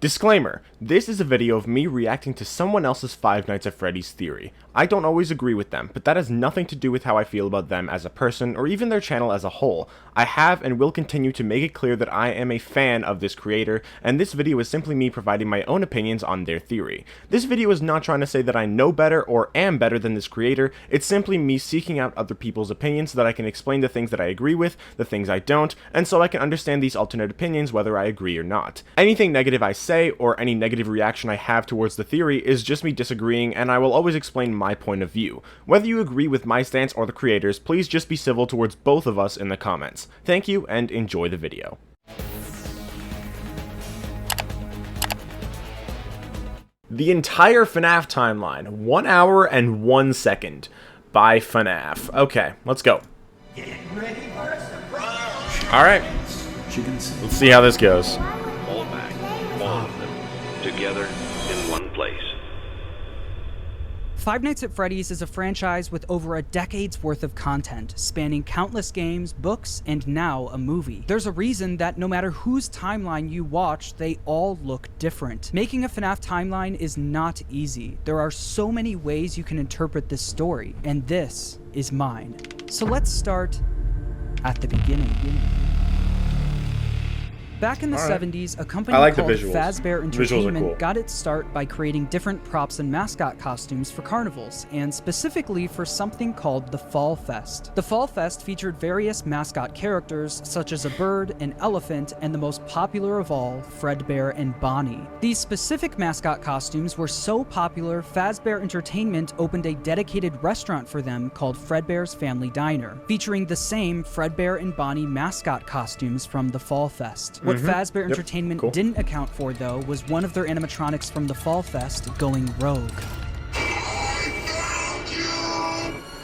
Disclaimer, this is a video of me reacting to someone else's Five Nights at Freddy's theory. I don't always agree with them, but that has nothing to do with how I feel about them as a person or even their channel as a whole. I have and will continue to make it clear that I am a fan of this creator, and this video is simply me providing my own opinions on their theory. This video is not trying to say that I know better or am better than this creator, it's simply me seeking out other people's opinions so that I can explain the things that I agree with, the things I don't, and so I can understand these alternate opinions whether I agree or not. Anything negative I say or any negative reaction I have towards the theory is just me disagreeing, and I will always explain my point of view. Whether you agree with my stance or the creators, please just be civil towards both of us in the comments. Thank you and enjoy the video. The entire FNAF timeline, 1 hour and 1 second by FNAF. Okay, let's go. Alright, let's see how this goes. All back, all of them, together in one place. Five Nights at Freddy's is a franchise with over a decade's worth of content, spanning countless games, books, and now a movie. There's a reason that no matter whose timeline you watch, they all look different. Making a FNAF timeline is not easy. There are so many ways you can interpret this story, and this is mine. So let's start at the beginning. Back in the 70s, a company called Fazbear Entertainment got its start by creating different props and mascot costumes for carnivals, and specifically for something called the Fall Fest. The Fall Fest featured various mascot characters, such as a bird, an elephant, and the most popular of all, Fredbear and Bonnie. These specific mascot costumes were so popular, Fazbear Entertainment opened a dedicated restaurant for them called Fredbear's Family Diner, featuring the same Fredbear and Bonnie mascot costumes from the Fall Fest. What Fazbear Entertainment didn't account for, though, was one of their animatronics from the Fall Fest going rogue,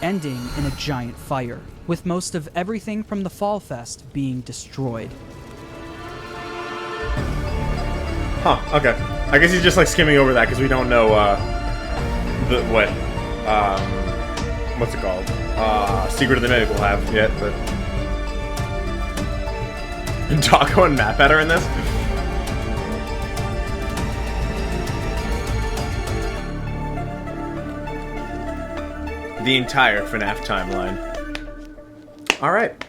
ending in a giant fire, with most of everything from the Fall Fest being destroyed. Huh, okay. I guess he's just like skimming over that because we don't know, what's it called? Secret of the Night we'll have yet, but... Taco and Matt better in this? The entire FNAF timeline. Alright.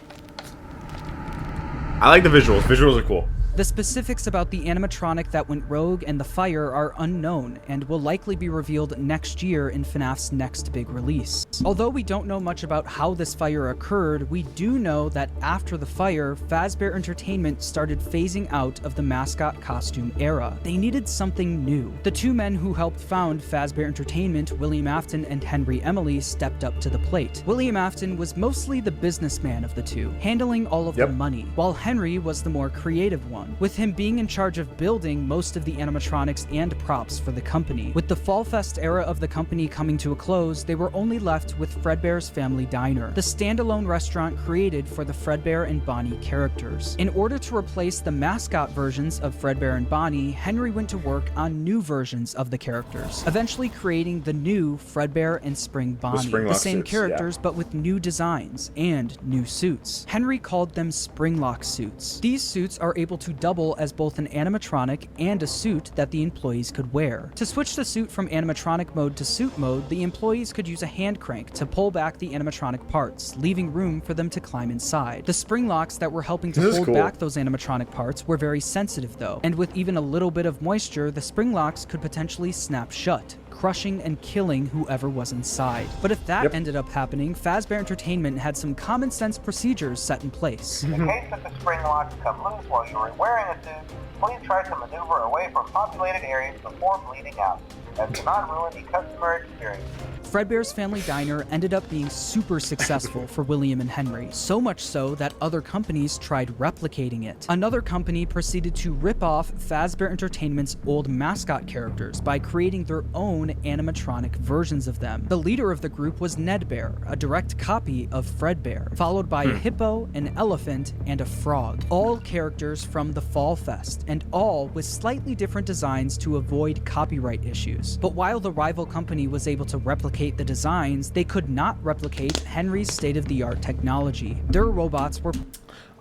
I like the visuals. Visuals are cool. The specifics about the animatronic that went rogue and the fire are unknown, and will likely be revealed next year in FNAF's next big release. Although we don't know much about how this fire occurred, we do know that after the fire, Fazbear Entertainment started phasing out of the mascot costume era. They needed something new. The two men who helped found Fazbear Entertainment, William Afton and Henry Emily, stepped up to the plate. William Afton was mostly the businessman of the two, handling all of the money, while Henry was the more creative one, with him being in charge of building most of the animatronics and props for the company. With the Fall Fest era of the company coming to a close, they were only left with Fredbear's Family Diner, the standalone restaurant created for the Fredbear and Bonnie characters. In order to replace the mascot versions of Fredbear and Bonnie, Henry went to work on new versions of the characters, eventually creating the new Fredbear and Spring Bonnie, the same characters but with new designs and new suits. Henry called them Springlock suits. These suits are able to double as both an animatronic and a suit that the employees could wear. To switch the suit from animatronic mode to suit mode, the employees could use a hand crank to pull back the animatronic parts, leaving room for them to climb inside. The spring locks that were helping to hold back those animatronic parts were very sensitive though, and with even a little bit of moisture, the spring locks could potentially snap shut, crushing and killing whoever was inside. But if that ended up happening, Fazbear Entertainment had some common sense procedures set in place. In case that the spring locks come loose while you are wearing a suit, please try to maneuver away from populated areas before bleeding out, as to not ruin the customer experience. Fredbear's Family Diner ended up being super successful for William and Henry, so much so that other companies tried replicating it. Another company proceeded to rip off Fazbear Entertainment's old mascot characters by creating their own animatronic versions of them. The leader of the group was Nedbear, a direct copy of Fredbear, followed by a hippo, an elephant, and a frog, all characters from the Fall Fest, and all with slightly different designs to avoid copyright issues. But while the rival company was able to replicate the designs, they could not replicate Henry's state-of-the-art technology. Their robots were...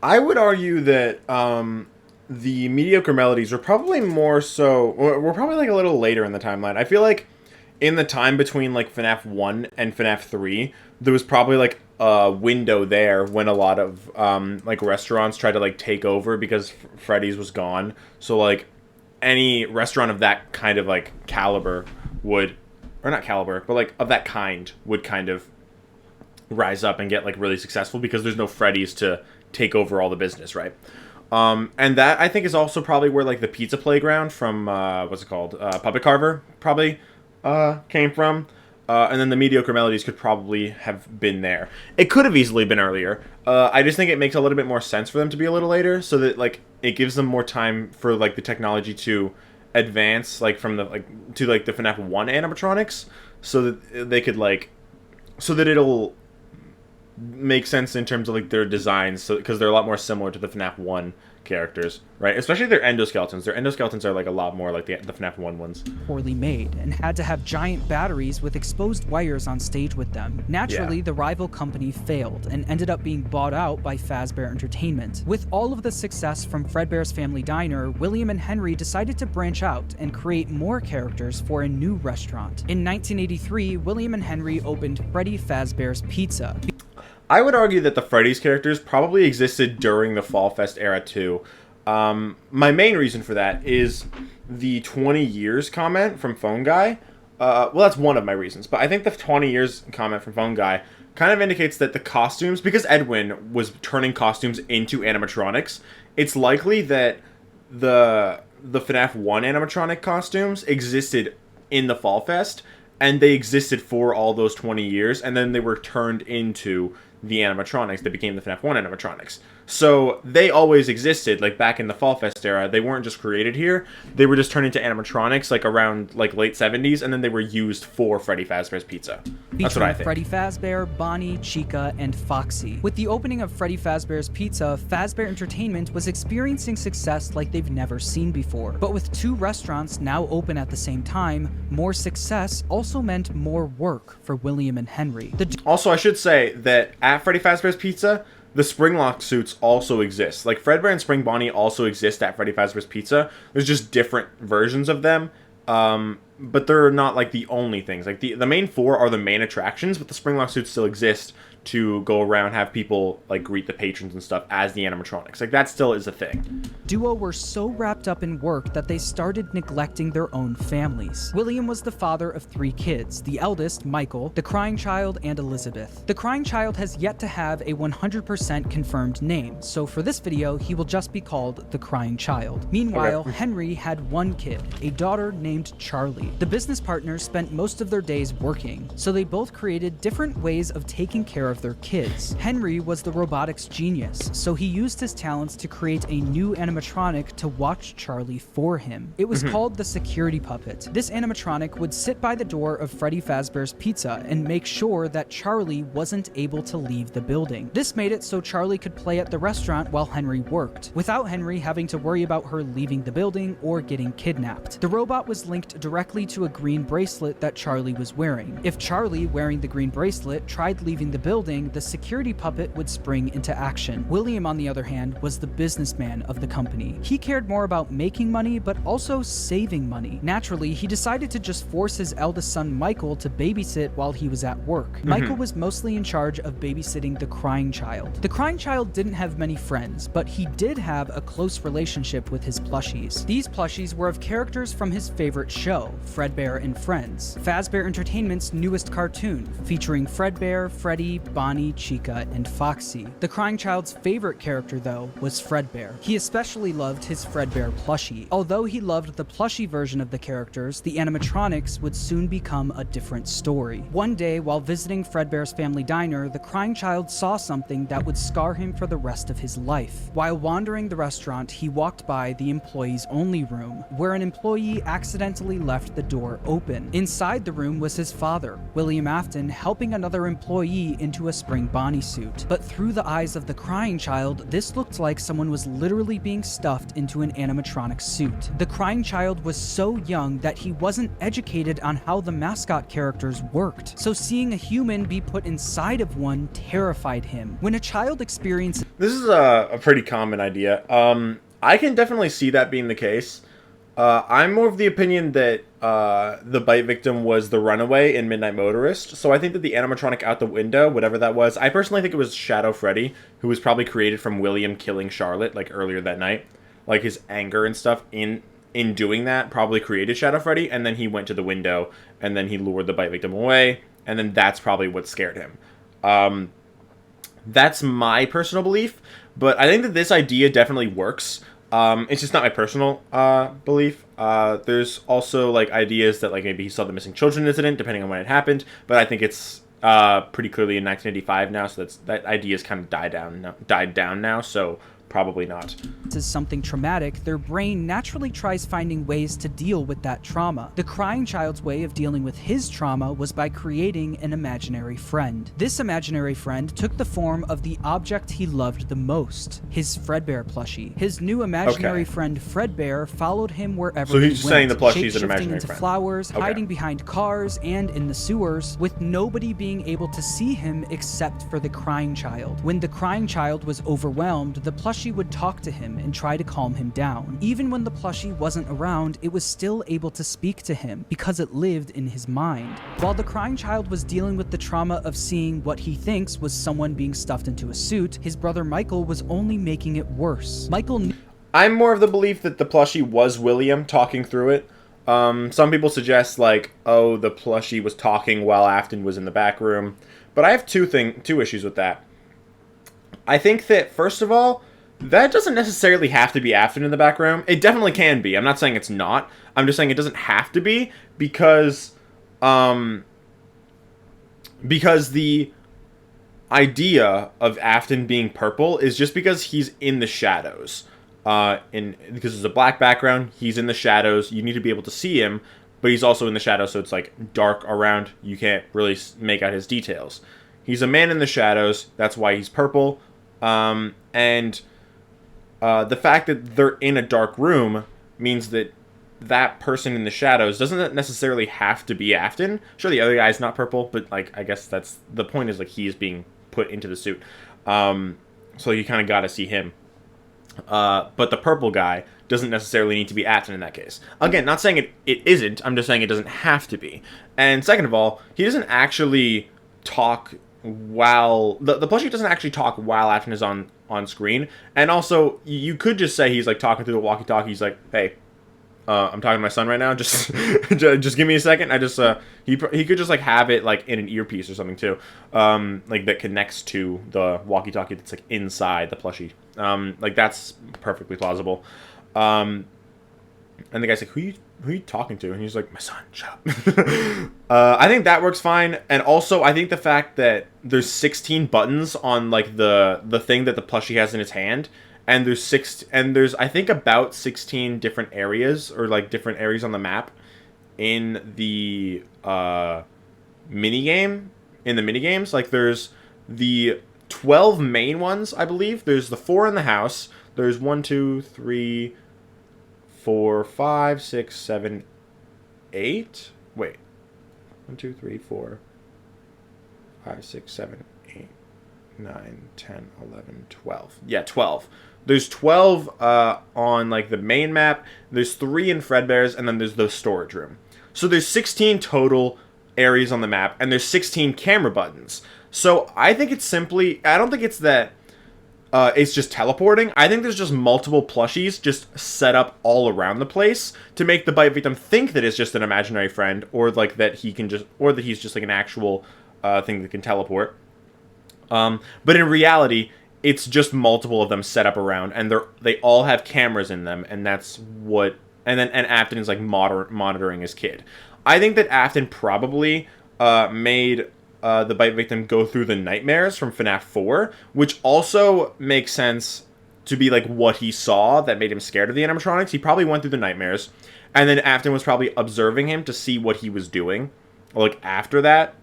I would argue that the mediocre melodies were probably more so... We're probably, like, a little later in the timeline. I feel like in the time between, like, FNAF 1 and FNAF 3, there was probably, like, a window there when a lot of, like, restaurants tried to, like, take over because Freddy's was gone. So, like, any restaurant of that kind of, like, caliber would... Or not caliber, but, like, of that kind would kind of rise up and get, like, really successful because there's no Freddy's to take over all the business, right? And that, I think, is also probably where, like, the Pizza Playground from, what's it called? Puppet Carver, probably, came from. And then the mediocre melodies could probably have been there. It could have easily been earlier. I just think it makes a little bit more sense for them to be a little later, so that, like, it gives them more time for, like, the technology to advance, like, from the, like, to, like, the FNAF 1 animatronics, so that they could, like, so that it'll make sense in terms of, like, their designs, so because they're a lot more similar to the FNAF 1 characters, right? Especially their endoskeletons. Their endoskeletons are, like, a lot more like the FNAF 1 ones. Poorly made and had to have giant batteries with exposed wires on stage with them. Naturally, the rival company failed and ended up being bought out by Fazbear Entertainment. With all of the success from Fredbear's Family Diner, William and Henry decided to branch out and create more characters for a new restaurant. In 1983, William and Henry opened Freddy Fazbear's Pizza. I would argue that the Freddy's characters probably existed during the Fall Fest era too. My main reason for that is the 20 years comment from Phone Guy. Well, that's one of my reasons, but I think the 20 years comment from Phone Guy kind of indicates that the costumes, because Edwin was turning costumes into animatronics, it's likely that the FNAF 1 animatronic costumes existed in the Fall Fest, and they existed for all those 20 years, and then they were turned into the animatronics that became the FNAF 1 animatronics. So they always existed, like, back in the Fall Fest era. They weren't just created here. They were just turned into animatronics, like, around, like, late 70s, and then they were used for Freddy Fazbear's Pizza. That's what I think. Freddy Fazbear, Bonnie, Chica, and Foxy. With the opening of Freddy Fazbear's Pizza, Fazbear Entertainment was experiencing success like they've never seen before. But with two restaurants now open at the same time, more success also meant more work for William and Henry. Also, I should say that at Freddy Fazbear's Pizza, the Springlock suits also exist. Like, Fredbear and Spring Bonnie also exist at Freddy Fazbear's Pizza. There's just different versions of them. But they're not, like, the only things. Like, the main four are the main attractions, but the Springlock suits still exist to go around, have people, like, greet the patrons and stuff as the animatronics. Like, that still is a thing. Duo were so wrapped up in work that they started neglecting their own families. William was the father of 3 kids, the eldest, Michael, the crying child, and Elizabeth. The crying child has yet to have a 100% confirmed name, so for this video, he will just be called the crying child. Meanwhile, Henry had 1 kid, a daughter named Charlie. The business partners spent most of their days working, so they both created different ways of taking care of their kids. Henry was the robotics genius, so he used his talents to create a new animatronic to watch Charlie for him. It was called the security puppet. This animatronic would sit by the door of Freddy Fazbear's Pizza and make sure that Charlie wasn't able to leave the building. This made it so Charlie could play at the restaurant while Henry worked, without Henry having to worry about her leaving the building or getting kidnapped. The robot was linked directly to a green bracelet that Charlie was wearing. If Charlie, wearing the green bracelet, tried leaving the building, the security puppet would spring into action. William, on the other hand, was the businessman of the company. He cared more about making money, but also saving money. Naturally, he decided to just force his eldest son, Michael, to babysit while he was at work. Michael was mostly in charge of babysitting the crying child. The crying child didn't have many friends, but he did have a close relationship with his plushies. These plushies were of characters from his favorite show, Fredbear and Friends, Fazbear Entertainment's newest cartoon, featuring Fredbear, Freddy, Bonnie, Chica, and Foxy. The crying child's favorite character, though, was Fredbear. He especially loved his Fredbear plushie. Although he loved the plushie version of the characters, the animatronics would soon become a different story. One day, while visiting Fredbear's Family Diner, the crying child saw something that would scar him for the rest of his life. While wandering the restaurant, he walked by the employees only room, where an employee accidentally left the door open. Inside the room was his father, William Afton, helping another employee into a Spring Bonnie suit. But through the eyes of the crying child, this looked like someone was literally being stuffed into an animatronic suit. The crying child was so young that he wasn't educated on how the mascot characters worked, so seeing a human be put inside of one terrified him. When a child experiences... This is a pretty common idea. I can definitely see that being the case. I'm more of the opinion that the bite victim was the runaway in Midnight Motorist. So I think that the animatronic out the window, whatever that was, I personally think it was Shadow Freddy, who was probably created from William killing Charlotte, like, earlier that night. Like, his anger and stuff in doing that probably created Shadow Freddy, and then he went to the window, and then he lured the bite victim away, and then that's probably what scared him. That's my personal belief, but I think that this idea definitely works. It's just not my personal belief. There's also like ideas that like maybe he saw the missing children incident, depending on when it happened. But I think it's pretty clearly in 1985 now, so that idea's kind of died down now. So probably not. Is something traumatic, their brain naturally tries finding ways to deal with that trauma. The crying child's way of dealing with his trauma was by creating an imaginary friend. This imaginary friend took the form of the object he loved the most, his Fredbear plushie. His new imaginary friend Fredbear followed him wherever so he's he just went, saying the plushie's an shapeshifting imaginary into friend. flowers, Okay. hiding behind cars and in the sewers, with nobody being able to see him except for the crying child. When the crying child was overwhelmed, the plushie would talk to him and try to calm him down. Even when the plushie wasn't around, it was still able to speak to him because it lived in his mind. While the crying child was dealing with the trauma of seeing what he thinks was someone being stuffed into a suit, his brother Michael was only making it worse. I'm more of the belief that the plushie was William talking through it. Some people suggest like, oh, the plushie was talking while Afton was in the back room, but I have two issues with that. I think that first of all, that doesn't necessarily have to be Afton in the back room. It definitely can be. I'm not saying it's not. I'm just saying it doesn't have to be because the idea of Afton being purple is just because he's in the shadows. Because it's a black background, he's in the shadows. You need to be able to see him, but he's also in the shadows, so it's like dark around. You can't really make out his details. He's a man in the shadows. That's why he's purple. The fact that they're in a dark room means that that person in the shadows doesn't necessarily have to be Afton. Sure, the other guy's not purple, but like I guess that's the point, is like he is being put into the suit. So you kind of got to see him. But the purple guy doesn't necessarily need to be Afton in that case. Again, not saying it isn't. I'm just saying it doesn't have to be. And second of all, he doesn't actually talk while the plushie doesn't actually talk while Afton is on screen. And also, you could just say he's like talking through the walkie-talkie. He's like, "Hey, I'm talking to my son right now. Just just give me a second." He could just like have it like in an earpiece or something too, like that connects to the walkie-talkie that's like inside the plushie. Like that's perfectly plausible. And the guy's like, who are you talking to? And he's like, my son, shut up. I think that works fine. And also, I think the fact that there's 16 buttons on like the thing that the plushie has in its hand, and there's I think about 16 different areas, or like different areas on the map in the minigames. Like there's the 12 main ones, I believe. There's the 4 in the house. There's 1, 2, 3, 4, 5, 6, 7, 8. Wait. 1, 2, 3, 4, 5, 6, 7, 8, 9, 10, 11, 12. Yeah, 12. There's 12 on like the main map. There's 3 in Fredbear's, and then there's the storage room. So there's 16 total areas on the map, and there's 16 camera buttons. So I think it's simply, I don't think it's that it's just teleporting. I think there's just multiple plushies just set up all around the place to make the bite victim think that it's just an imaginary friend, or like that he can just, or that he's just like an actual thing that can teleport. But in reality, it's just multiple of them set up around, and they all have cameras in them, and that's what. And Afton is like monitoring his kid. I think that Afton probably made the bite victim go through the nightmares from FNAF 4, which also makes sense to be like what he saw that made him scared of the animatronics. He probably went through the nightmares, and then Afton was probably observing him to see what he was doing, like after that,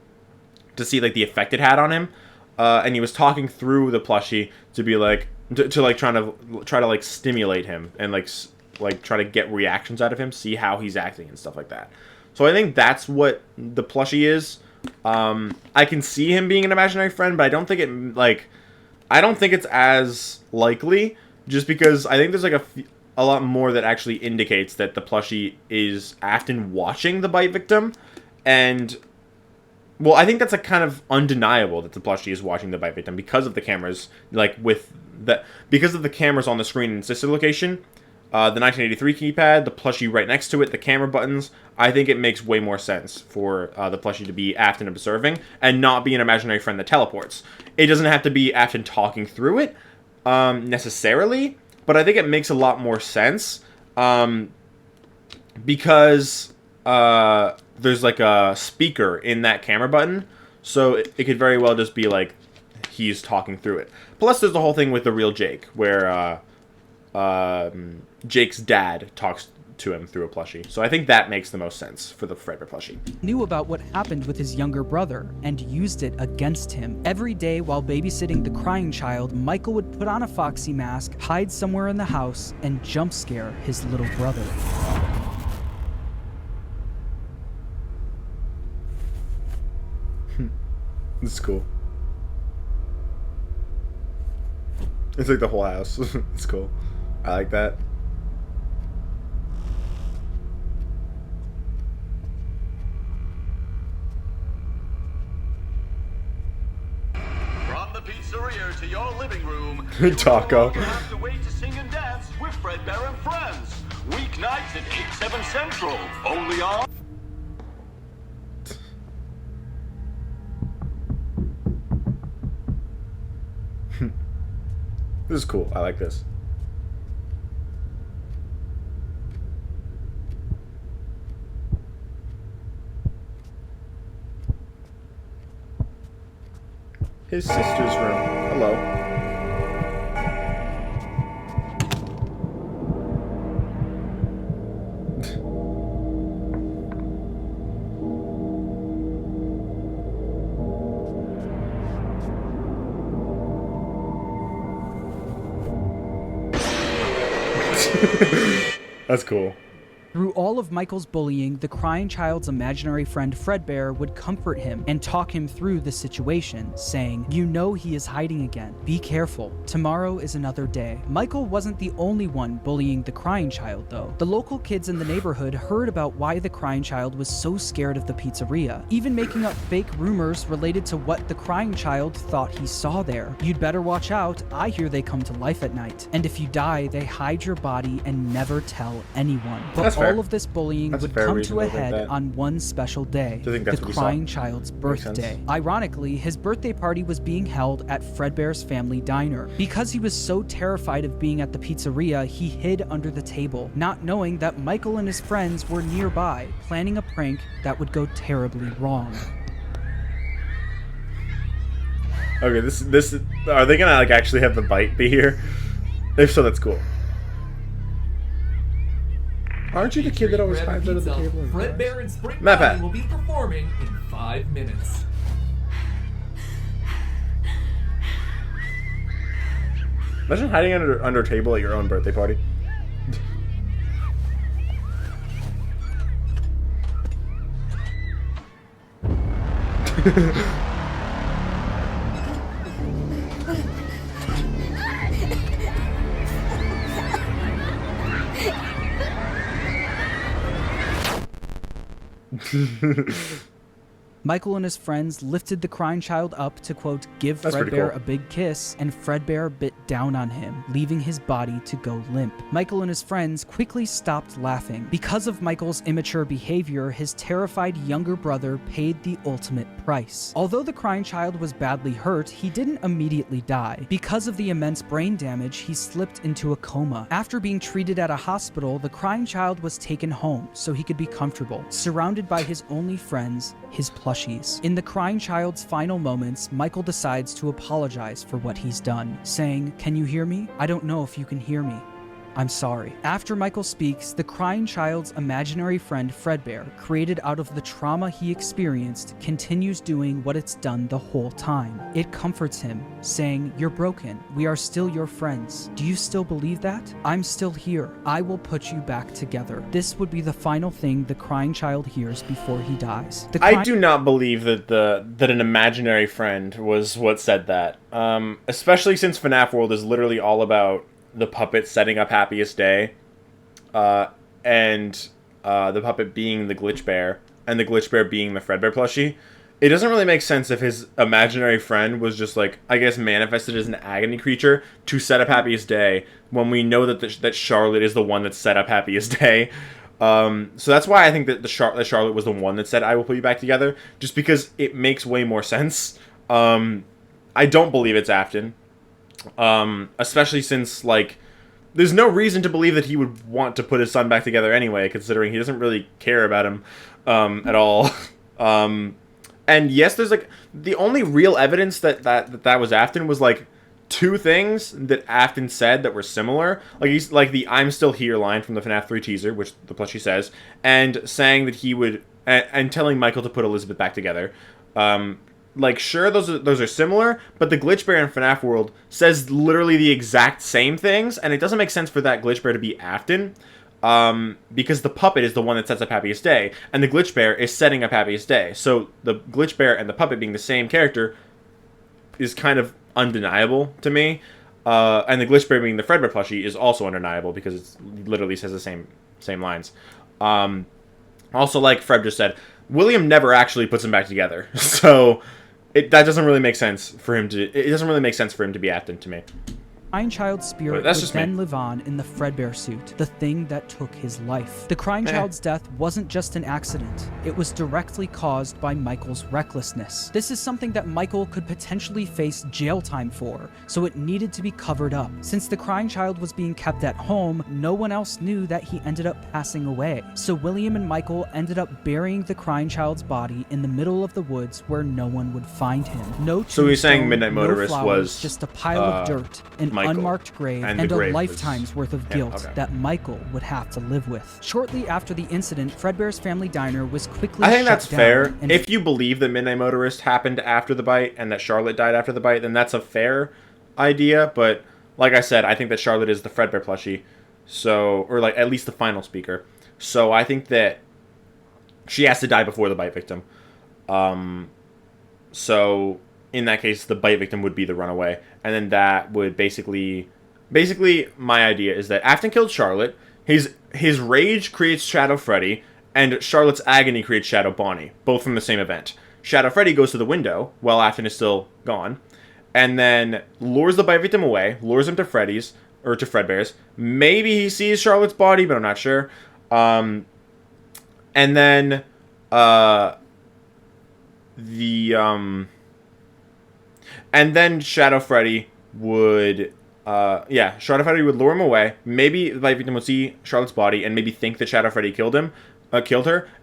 to see like the effect it had on him. And he was talking through the plushie to be like to like try to like stimulate him and like try to get reactions out of him, see how he's acting and stuff like that. So I think that's what the plushie is. I can see him being an imaginary friend, but I don't think it's as likely just because I think there's like a lot more that actually indicates that the plushie is Afton watching the bite victim, and well, I think that's like kind of undeniable that the plushie is watching the bite victim because of the cameras, like because of the cameras on the screen in sister location, the 1983 keypad, the plushie right next to it, the camera buttons. I think it makes way more sense for the plushie to be Afton observing and not be an imaginary friend that teleports. It doesn't have to be Afton talking through it necessarily, but I think it makes a lot more sense because there's like a speaker in that camera button, so it could very well just be like he's talking through it. Plus, there's the whole thing with the real Jake, where Jake's dad talks to him through a plushie. So I think that makes the most sense for the Fredbear plushie. Knew about what happened with his younger brother and used it against him. Every day while babysitting the crying child, Michael would put on a foxy mask, hide somewhere in the house, and jump scare his little brother. This is cool. It's like the whole house. It's cool. I like that. From the pizzeria to your living room, Taco. you have to wait to sing and dance with Fredbear and Friends. Weeknights at 8, 7 Central. Only on... This is cool. I like this. His sister's room. Hello. That's cool. Through all of Michael's bullying, the crying child's imaginary friend Fredbear would comfort him and talk him through the situation, saying, "You know he is hiding again. Be careful. Tomorrow is another day." Michael wasn't the only one bullying the crying child, though. The local kids in the neighborhood heard about why the crying child was so scared of the pizzeria, even making up fake rumors related to what the crying child thought he saw there. "You'd better watch out. I hear they come to life at night. And if you die, they hide your body and never tell anyone." But That's fair. all of this bullying That's a would fair come reason to a to think head that. on one special day, To think that's the what he saw. crying child's birthday. Ironically, his birthday party was being held at Fredbear's family diner. Because he was so terrified of being at the pizzeria, he hid under the table, not knowing that Michael and his friends were nearby, planning a prank that would go terribly wrong. Okay, this are they gonna like actually have the bite be here? If so, that's cool. Aren't you the kid that always hides under the table? and cries? Fredbear and Spring Map Bonnie Hat. will be performing in 5 minutes. Imagine hiding under a table at your own birthday party. Michael and his friends lifted the crying child up to, quote, give That's pretty Fredbear cool. a big kiss, and Fredbear bit down on him, leaving his body to go limp. Michael and his friends quickly stopped laughing. Because of Michael's immature behavior, his terrified younger brother paid the ultimate price. Although the crying child was badly hurt, he didn't immediately die. Because of the immense brain damage, he slipped into a coma. After being treated at a hospital, the crying child was taken home so he could be comfortable, surrounded by his only friends, his plushies. In the crying child's final moments, Michael decides to apologize for what he's done, saying, "Can you hear me? I don't know if you can hear me. I'm sorry." After Michael speaks, the crying child's imaginary friend Fredbear, created out of the trauma he experienced, continues doing what it's done the whole time. It comforts him, saying, "You're broken. We are still your friends. Do you still believe that? I'm still here. I will put you back together." This would be the final thing the crying child hears before he dies. I do not believe that that an imaginary friend was what said that. Especially since FNAF World is literally all about the puppet setting up Happiest Day, and the puppet being the Glitch Bear, and the Glitch Bear being the Fredbear plushie. It doesn't really make sense if his imaginary friend was just, like, I guess manifested as an agony creature to set up Happiest Day, when we know that that Charlotte is the one that set up Happiest Day. So that's why I think that Charlotte was the one that said, "I will put you back together," just because it makes way more sense. I don't believe it's Afton, especially since, like, there's no reason to believe that he would want to put his son back together anyway, considering he doesn't really care about him at all. And yes, there's, like, the only real evidence that was Afton was, like, 2 things that Afton said that were similar. Like, he's like the "I'm still here" line from the FNAF 3 teaser, which the plushie says, and saying that he would, and telling Michael to put Elizabeth back together. Like, sure, those are similar, but the Glitch Bear in FNAF World says literally the exact same things, and it doesn't make sense for that Glitch Bear to be Afton, because the puppet is the one that sets up Happiest Day, and the Glitch Bear is setting up Happiest Day. So the Glitch Bear and the puppet being the same character is kind of undeniable to me, and the Glitch Bear being the Fredbear plushie is also undeniable because it literally says the same lines. Also, like Fred just said, William never actually puts them back together, so that doesn't really make sense for him to. It doesn't really make sense for him to be Afton to me. Crying Child's spirit would then live on in the Fredbear suit, the thing that took his life. The Crying Child's death wasn't just an accident. It was directly caused by Michael's recklessness. This is something that Michael could potentially face jail time for, so it needed to be covered up. Since the Crying Child was being kept at home, no one else knew that he ended up passing away. So William and Michael ended up burying the Crying Child's body in the middle of the woods where no one would find him. No tombstone, so he's saying Midnight Motorist no flowers, was just a pile of dirt, an unmarked grave, and a lifetime's worth of guilt that Michael would have to live with. Shortly after the incident, Fredbear's family diner was quickly shut down. I think that's fair. If you believe that Midnight Motorist happened after the bite and that Charlotte died after the bite, then that's a fair idea. But like I said, I think that Charlotte is the Fredbear plushie, so, or like at least the final speaker. So I think that she has to die before the bite victim. So in that case, the bite victim would be the runaway, and then that would basically my idea is that Afton killed Charlotte, his rage creates Shadow Freddy, and Charlotte's agony creates Shadow Bonnie, both from the same event. Shadow Freddy goes to the window while Afton is still gone, and then lures the bite victim away, lures him to Freddy's, or to Fredbear's. Maybe he sees Charlotte's body, but I'm not sure. And then Shadow Freddy would Shadow Freddy would lure him away. Maybe the bite victim would see Charlotte's body and maybe think that Shadow Freddy killed her,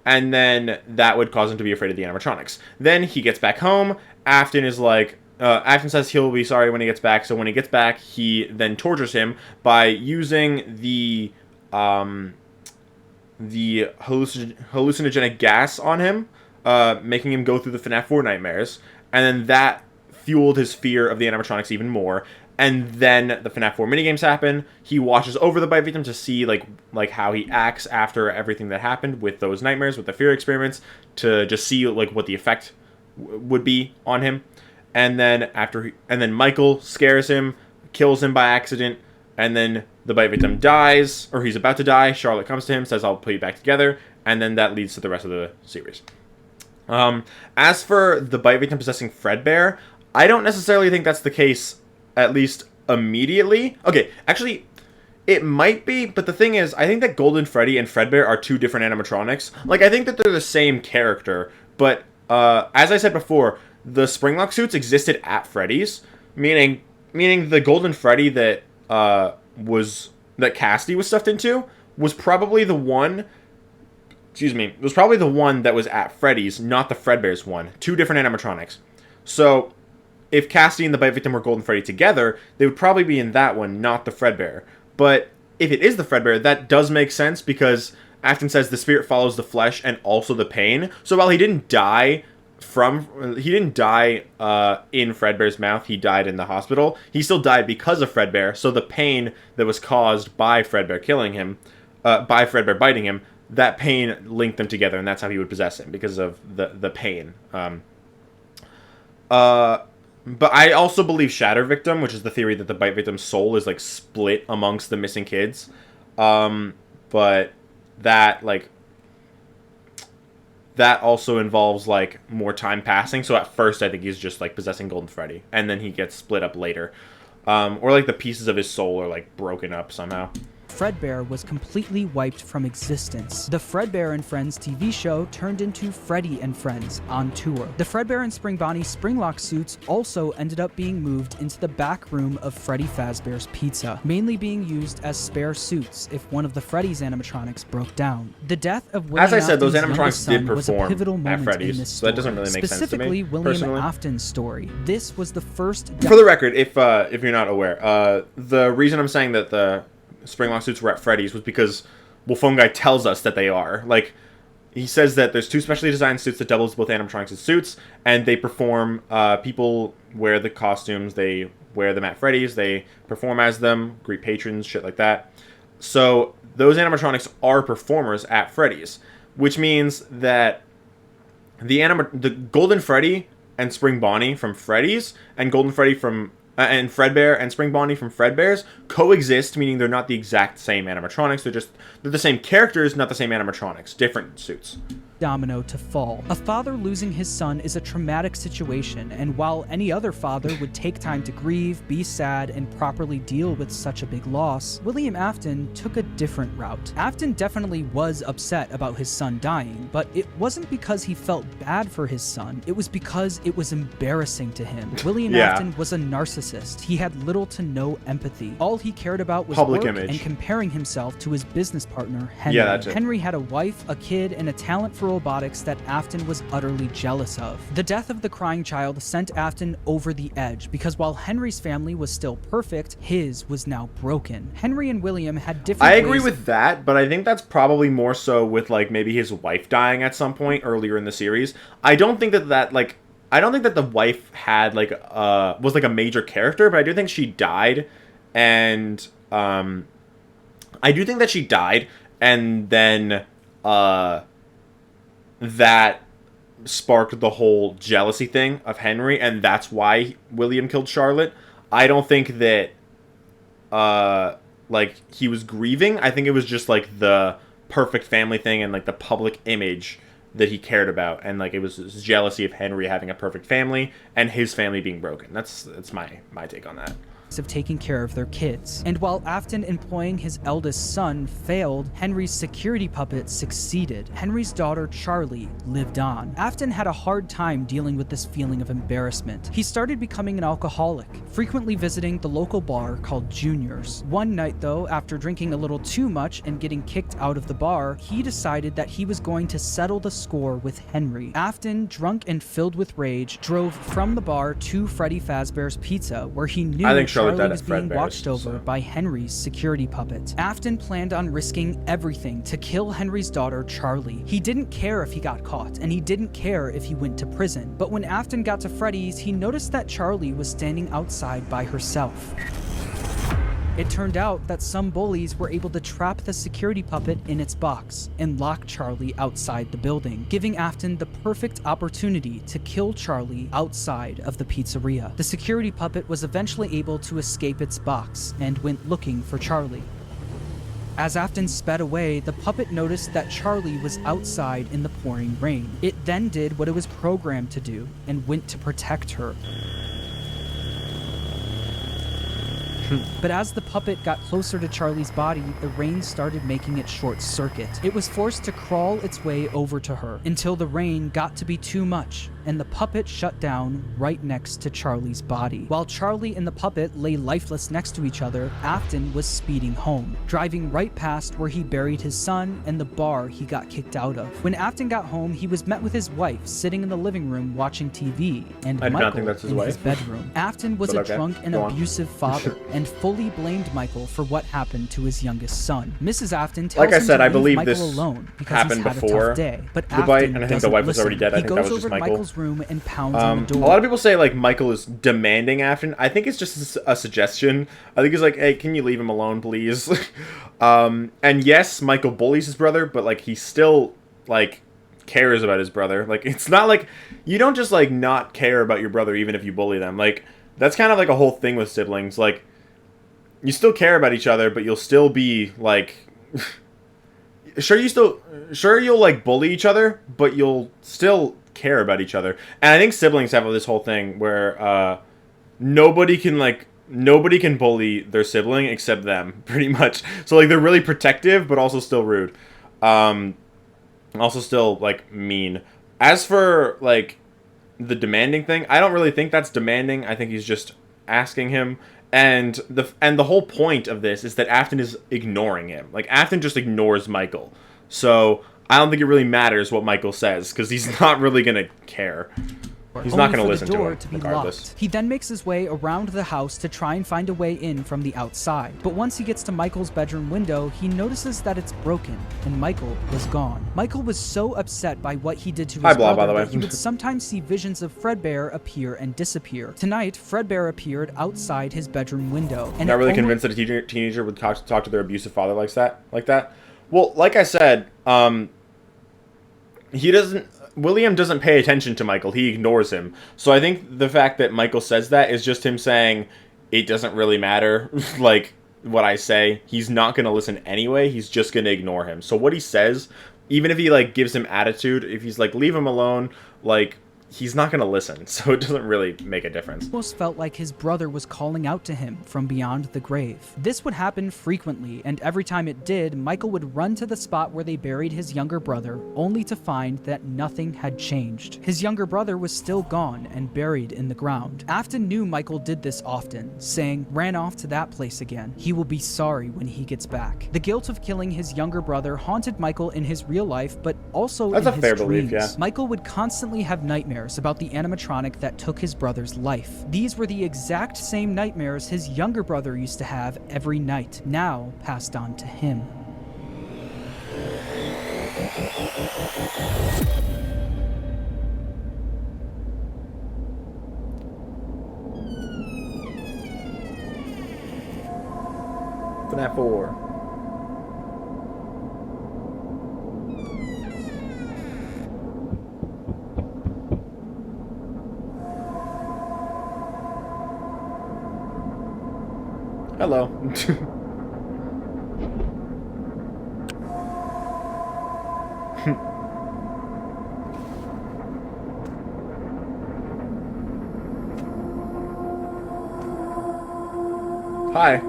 and then that would cause him to be afraid of the animatronics. Then he gets back home. Afton is like, Afton says he'll be sorry when he gets back, so when he gets back, he then tortures him by using the hallucinogenic gas on him, making him go through the FNAF 4 nightmares, and then that fueled his fear of the animatronics even more. And then the FNAF 4 minigames happen. He watches over the bite victim to see like how he acts after everything that happened with those nightmares, with the fear experiments, to just see like what the effect would be on him. And then Michael scares him, kills him by accident, and then the bite victim dies, or he's about to die. Charlotte comes to him, says, "I'll put you back together," and then that leads to the rest of the series. As for the bite victim possessing Fredbear, I don't necessarily think that's the case, at least immediately. Okay, actually, it might be, but the thing is, I think that Golden Freddy and Fredbear are 2 different animatronics. Like, I think that they're the same character, but as I said before, the Springlock suits existed at Freddy's, meaning the Golden Freddy that Cassidy was stuffed into was probably the one. It was probably the one that was at Freddy's, not the Fredbear's one. 2 different animatronics. So if Cassidy and the bite victim were Golden Freddy together, they would probably be in that one, not the Fredbear. But if it is the Fredbear, that does make sense, because Afton says the spirit follows the flesh and also the pain. So while he didn't die in Fredbear's mouth, he died in the hospital, he still died because of Fredbear. So the pain that was caused by Fredbear killing him, by Fredbear biting him, that pain linked them together, and that's how he would possess him, because of the pain. But I also believe Shatter Victim, which is the theory that the bite victim's soul is, like, split amongst the missing kids. But that, like, that also involves, like, more time passing. So at first, I think he's just, like, possessing Golden Freddy. And then he gets split up later. Or, like, the pieces of his soul are, like, broken up somehow. Fredbear was completely wiped from existence. The Fredbear and Friends TV show turned into Freddy and Friends on tour. The Fredbear and Spring Bonnie Springlock suits also ended up being moved into the back room of Freddy Fazbear's Pizza, mainly being used as spare suits if one of the Freddy's animatronics broke down. The death of William As I said, those Afton's animatronics did was a perform pivotal at moment Freddy's, in this so that doesn't story. really make sense to me, Specifically, William personally. Afton's story. This was the first For the record, if you're not aware, the reason I'm saying that the Springlock suits were at Freddy's was because, well, Phone Guy tells us that they are. Like, he says that there's 2 specially designed suits that double as both animatronics as suits, and they perform, people wear the costumes, they wear them at Freddy's, they perform as them, greet patrons, shit like that. So, those animatronics are performers at Freddy's, which means that the Golden Freddy and Spring Bonnie from Freddy's, and Golden Freddy from and Fredbear and Spring Bonnie from Fredbear's coexist, meaning they're not the exact same animatronics. They're the same characters, not the same animatronics. Different suits. Domino to fall. A father losing his son is a traumatic situation, and while any other father would take time to grieve, be sad, and properly deal with such a big loss, William Afton took a different route. Afton definitely was upset about his son dying, but it wasn't because he felt bad for his son, it was because it was embarrassing to him. William Afton was a narcissist. He had little to no empathy. All he cared about was public work image and comparing himself to his business partner, Henry. Yeah, that's it. Henry had a wife, a kid, and a talent for robotics that Afton was utterly jealous of. The death of the crying child sent Afton over the edge because while Henry's family was still perfect, his was now broken. Henry and William had different I agree ways with that, but I think that's probably more so with, like, maybe his wife dying at some point earlier in the series. I don't think that the wife had, like, was, like, a major character, but I do think she died, and, I do think that she died, and then, that sparked the whole jealousy thing of Henry, and that's why William killed Charlotte. I don't think that, like, he was grieving. I think it was just, like, the perfect family thing and, like, the public image that he cared about, and, like, it was his jealousy of Henry having a perfect family and his family being broken. That's my take on that. of taking care of their kids. And while Afton employing his eldest son failed, Henry's security puppet succeeded. Henry's daughter, Charlie, lived on. Afton had a hard time dealing with this feeling of embarrassment. He started becoming an alcoholic, frequently visiting the local bar called Junior's. One night, though, after drinking a little too much and getting kicked out of the bar, he decided that he was going to settle the score with Henry. Afton, drunk and filled with rage, drove from the bar to Freddy Fazbear's Pizza, where he knew Charlie was being watched over by Henry's security puppet. Afton planned on risking everything to kill Henry's daughter, Charlie. He didn't care if he got caught, and he didn't care if he went to prison. But when Afton got to Freddy's, he noticed that Charlie was standing outside by herself. It turned out that some bullies were able to trap the security puppet in its box and lock Charlie outside the building, giving Afton the perfect opportunity to kill Charlie outside of the pizzeria. The security puppet was eventually able to escape its box and went looking for Charlie. As Afton sped away, the puppet noticed that Charlie was outside in the pouring rain. It then did what it was programmed to do and went to protect her. But as the puppet got closer to Charlie's body, the rain started making it short circuit. It was forced to crawl its way over to her until the rain got to be too much and the puppet shut down right next to Charlie's body. While Charlie and the puppet lay lifeless next to each other, Afton was speeding home, driving right past where he buried his son and the bar he got kicked out of. When Afton got home, he was met with his wife sitting in the living room watching TV and Michael in his bedroom. Afton was a drunk and abusive father and fully blamed Michael for what happened to his youngest son. Mrs. Afton tells him to leave Michael alone because he's had a tough day, but Afton and I think the wife was already dead. I think that was just Michael. Room and pounds on the door. A lot of people say like Michael is demanding Afton. I think it's just a suggestion. I think he's like, hey, can you leave him alone, please? And yes, Michael bullies his brother, but like he's still like cares about his brother. Like, it's not like you don't just like not care about your brother even if you bully them. Like, that's kind of like a whole thing with siblings. Like, you still care about each other, but you'll still be like sure you'll like bully each other, but you'll still care about each other. And I think siblings have this whole thing where nobody can bully their sibling except them, pretty much. So like they're really protective but also still rude. Also still like mean. As for like the demanding thing, I don't really think that's demanding. I think he's just asking him. And the whole point of this is that Afton is ignoring him. Like, Afton just ignores Michael. So I don't think it really matters what Michael says, because he's not really going to care. He's not going to listen to him, regardless. He then makes his way around the house to try and find a way in from the outside. But once he gets to Michael's bedroom window, he notices that it's broken, and Michael was gone. Michael was so upset by what he did to his brother that he would sometimes see visions of Fredbear appear and disappear. Tonight, Fredbear appeared outside his bedroom window. And not really convinced that a teenager would talk to their abusive father like that. Well, like I said, William doesn't pay attention to Michael. He ignores him. So I think the fact that Michael says that is just him saying, it doesn't really matter, like, what I say. He's not going to listen anyway. He's just going to ignore him. So what he says, even if he, like, gives him attitude, if he's like, leave him alone, like, he's not going to listen. So it doesn't really make a difference. Almost felt like his brother was calling out to him from beyond the grave. This would happen frequently, and every time it did, Michael would run to the spot where they buried his younger brother, only to find that nothing had changed. His younger brother was still gone and buried in the ground. Afton knew Michael did this often, saying, ran off to that place again. He will be sorry when he gets back. The guilt of killing his younger brother haunted Michael in his real life, but also in his dreams. Belief, yeah. Michael would constantly have nightmares about the animatronic that took his brother's life. These were the exact same nightmares his younger brother used to have every night, now passed on to him. FNAF 4. Hello. Hi.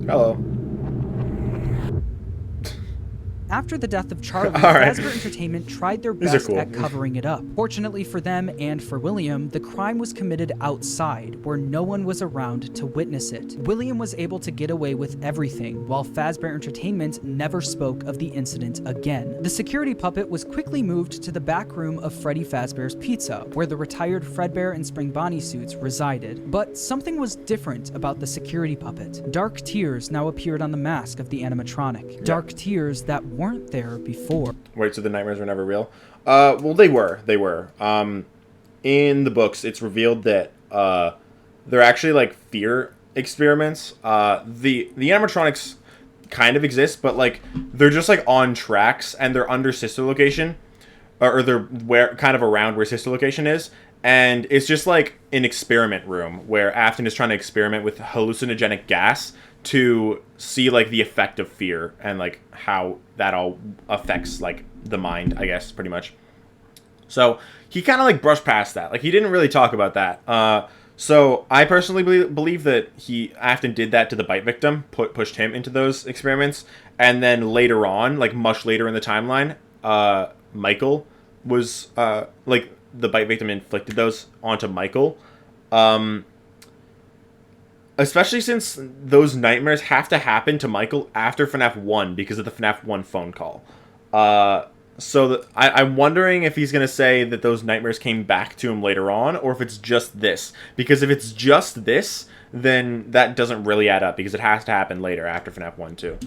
Hello. After the death of Charlie, Fazbear Entertainment tried their best at covering it up. Fortunately for them and for William, the crime was committed outside, where no one was around to witness it. William was able to get away with everything, while Fazbear Entertainment never spoke of the incident again. The security puppet was quickly moved to the back room of Freddy Fazbear's Pizza, where the retired Fredbear and Spring Bonnie suits resided. But something was different about the security puppet. Dark tears now appeared on the mask of the animatronic. Dark tears that weren't there before. Wait, so the nightmares were never real? Well, they were. They were. In the books, it's revealed that they're actually like fear experiments. The animatronics kind of exist, but like they're just like on tracks and they're under sister location, or they're kind of around where sister location is. And it's just like an experiment room where Afton is trying to experiment with hallucinogenic gas to see like the effect of fear and like how that all affects like the mind, I guess, pretty much. So he kind of like brushed past that. Like he didn't really talk about that. So I personally believe that Afton did that to the bite victim, pushed him into those experiments, and then later on, like much later in the timeline, Michael was like the bite victim inflicted those onto Michael. Especially since those nightmares have to happen to Michael after FNAF 1 because of the FNAF 1 phone call. So I'm wondering if he's going to say that those nightmares came back to him later on, or if it's just this. Because if it's just this, then that doesn't really add up because it has to happen later after FNAF 1 too.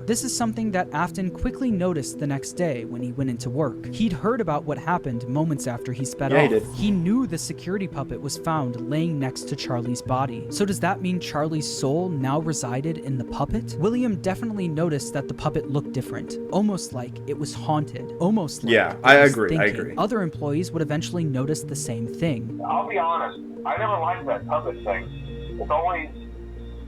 This is something that Afton quickly noticed the next day when he went into work. He'd heard about what happened moments after he sped off. He did. He knew the security puppet was found laying next to Charlie's body. So does that mean Charlie's soul now resided in the puppet? William definitely noticed that the puppet looked different, almost like it was haunted, almost like Yeah, it I was agree, I thinking. agree. Other employees would eventually notice the same thing. I'll be honest, I never liked that puppet thing. It's always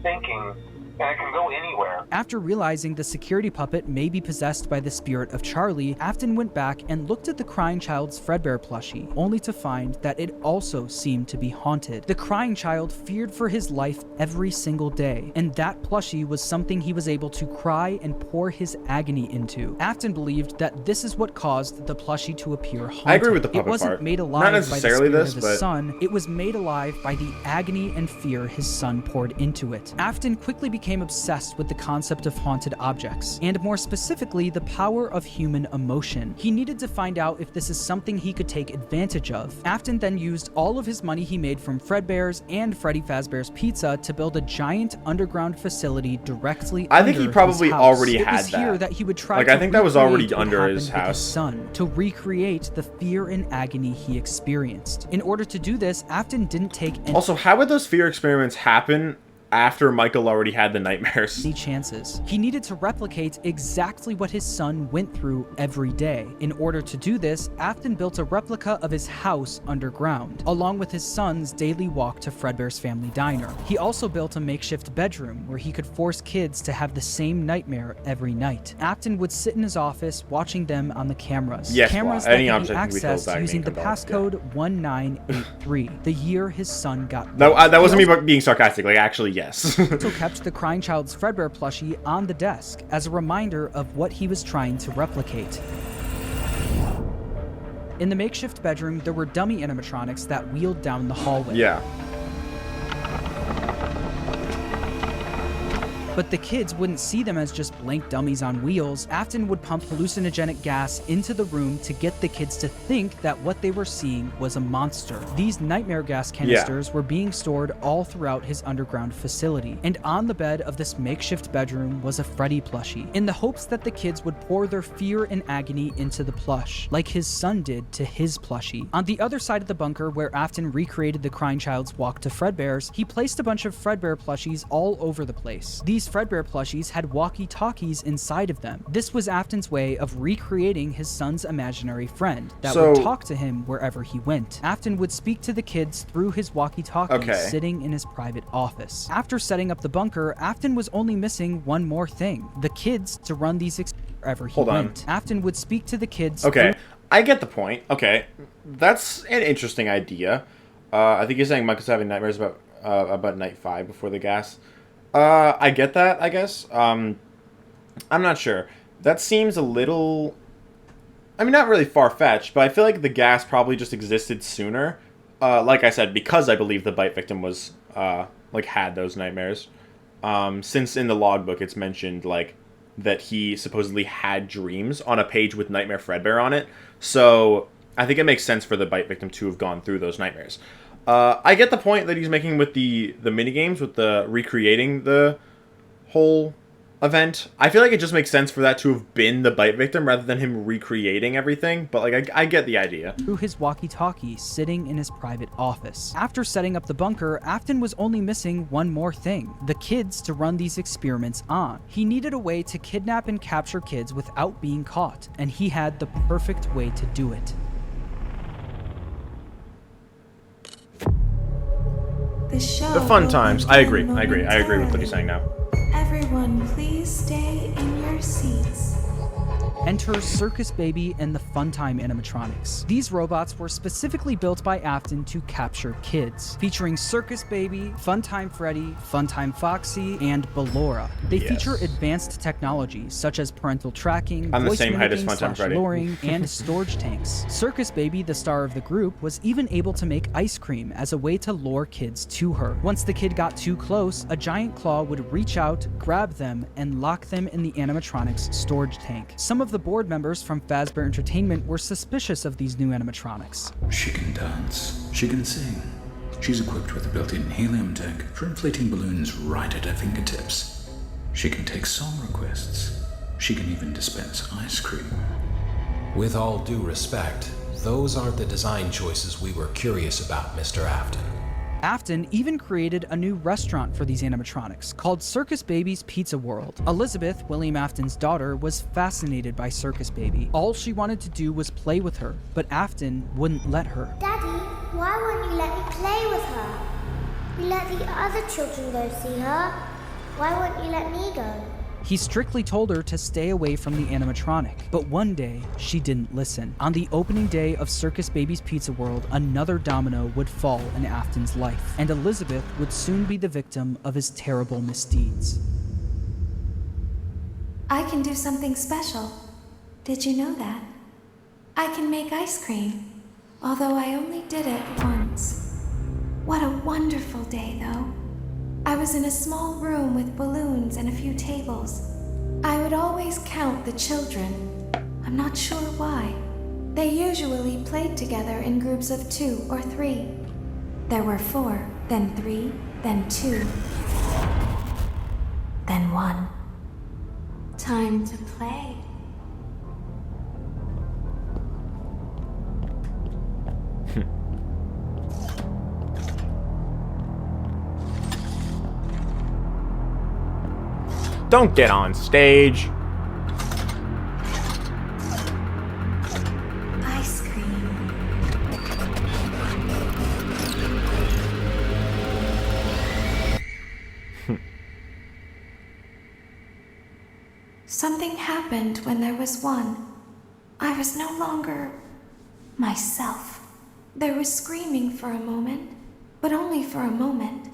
thinking, and it can go anywhere. After realizing the security puppet may be possessed by the spirit of Charlie, Afton went back and looked at the crying child's Fredbear plushie, only to find that it also seemed to be haunted. The crying child feared for his life every single day, and that plushie was something he was able to cry and pour his agony into. Afton believed that this is what caused the plushie to appear haunted. I agree with the puppet It wasn't part. made Not alive necessarily by the spirit this, of his but- son, it was made alive by the agony and fear his son poured into it. Afton quickly became obsessed with the concept of haunted objects, and more specifically, the power of human emotion. He needed to find out if this is something he could take advantage of. Afton then used all of his money he made from Fredbear's and Freddy Fazbear's Pizza to build a giant underground facility directly I think he under probably his house. already It had was here that. that he would try Like, to I think that was already recreate what under his happened with house. son, to recreate the fear and agony he experienced. In order to do this, Afton didn't take any Also, how would those fear experiments happen after Michael already had the nightmares? chances. He needed to replicate exactly what his son went through every day. In order to do this, Afton built a replica of his house underground, along with his son's daily walk to Fredbear's family diner. He also built a makeshift bedroom where he could force kids to have the same nightmare every night. Afton would sit in his office watching them on the cameras. Yes, Cameras well, any that could be object can be told accessed back using and the come back, passcode 1983, the year his son got No, raped. that wasn't He me being sarcastic. Like, actually, yes. also kept the crying child's Fredbear plushie on the desk as a reminder of what he was trying to replicate. In the makeshift bedroom, there were dummy animatronics that wheeled down the hallway. Yeah. But the kids wouldn't see them as just blank dummies on wheels. Afton would pump hallucinogenic gas into the room to get the kids to think that what they were seeing was a monster. These nightmare gas canisters were being stored all throughout his underground facility. And on the bed of this makeshift bedroom was a Freddy plushie, in the hopes that the kids would pour their fear and agony into the plush, like his son did to his plushie. On the other side of the bunker where Afton recreated the crying child's walk to Fredbear's, he placed a bunch of Fredbear plushies all over the place. These Fredbear plushies had walkie-talkies inside of them. This was Afton's way of recreating his son's imaginary friend that would talk to him wherever he went. Afton would speak to the kids through his walkie-talkie sitting in his private office. After setting up the bunker, Afton was only missing one more thing: the kids to run these wherever he went. Afton would speak to the kids. Okay, I get the point. Okay, that's an interesting idea. I think you're saying Michael's having nightmares about night 5 before the gas. I get that, I guess. I'm not sure. That seems a little... I mean, not really far-fetched, but I feel like the gas probably just existed sooner. Like I said, because I believe the bite victim was, had those nightmares. Since in the logbook it's mentioned, that he supposedly had dreams on a page with Nightmare Fredbear on it. So I think it makes sense for the bite victim to have gone through those nightmares. I get the point that he's making with the minigames, with the recreating the whole event. I feel like it just makes sense for that to have been the bite victim rather than him recreating everything, but I get the idea. Through his walkie-talkie sitting in his private office. After setting up the bunker, Afton was only missing one more thing: the kids to run these experiments on. He needed a way to kidnap and capture kids without being caught, and he had the perfect way to do it. The fun times. I agree with what he's saying now. Everyone, please stay in your seats. Enter Circus Baby and the Funtime animatronics. These robots were specifically built by Afton to capture kids, featuring Circus Baby, Funtime Freddy, Funtime Foxy, and Ballora. They feature advanced technology such as parental tracking, I'm the voice same height as mimicking Funtime Freddy. luring, and storage tanks. Circus Baby, the star of the group, was even able to make ice cream as a way to lure kids to her. Once the kid got too close, a giant claw would reach out, grab them, and lock them in the animatronics storage tank. Some of the board members from Fazbear Entertainment were suspicious of these new animatronics. She can dance. She can sing. She's equipped with a built-in helium tank for inflating balloons right at her fingertips. She can take song requests. She can even dispense ice cream. With all due respect, those aren't the design choices we were curious about, Mr. Afton. Afton even created a new restaurant for these animatronics called Circus Baby's Pizza World. Elizabeth, William Afton's daughter, was fascinated by Circus Baby. All she wanted to do was play with her, but Afton wouldn't let her. Daddy, why won't you let me play with her? You let the other children go see her. Why won't you let me go? He strictly told her to stay away from the animatronic, but one day, she didn't listen. On the opening day of Circus Baby's Pizza World, another domino would fall in Afton's life, and Elizabeth would soon be the victim of his terrible misdeeds. I can do something special. Did you know that? I can make ice cream, although I only did it once. What a wonderful day, though. I was in a small room with balloons and a few tables. I would always count the children. I'm not sure why. They usually played together in groups of 2 or 3. There were 4, then 3, then 2, then 1. Time to play. Don't get on stage. Ice cream. Something happened when there was one. I was no longer myself. There was screaming for a moment, but only for a moment.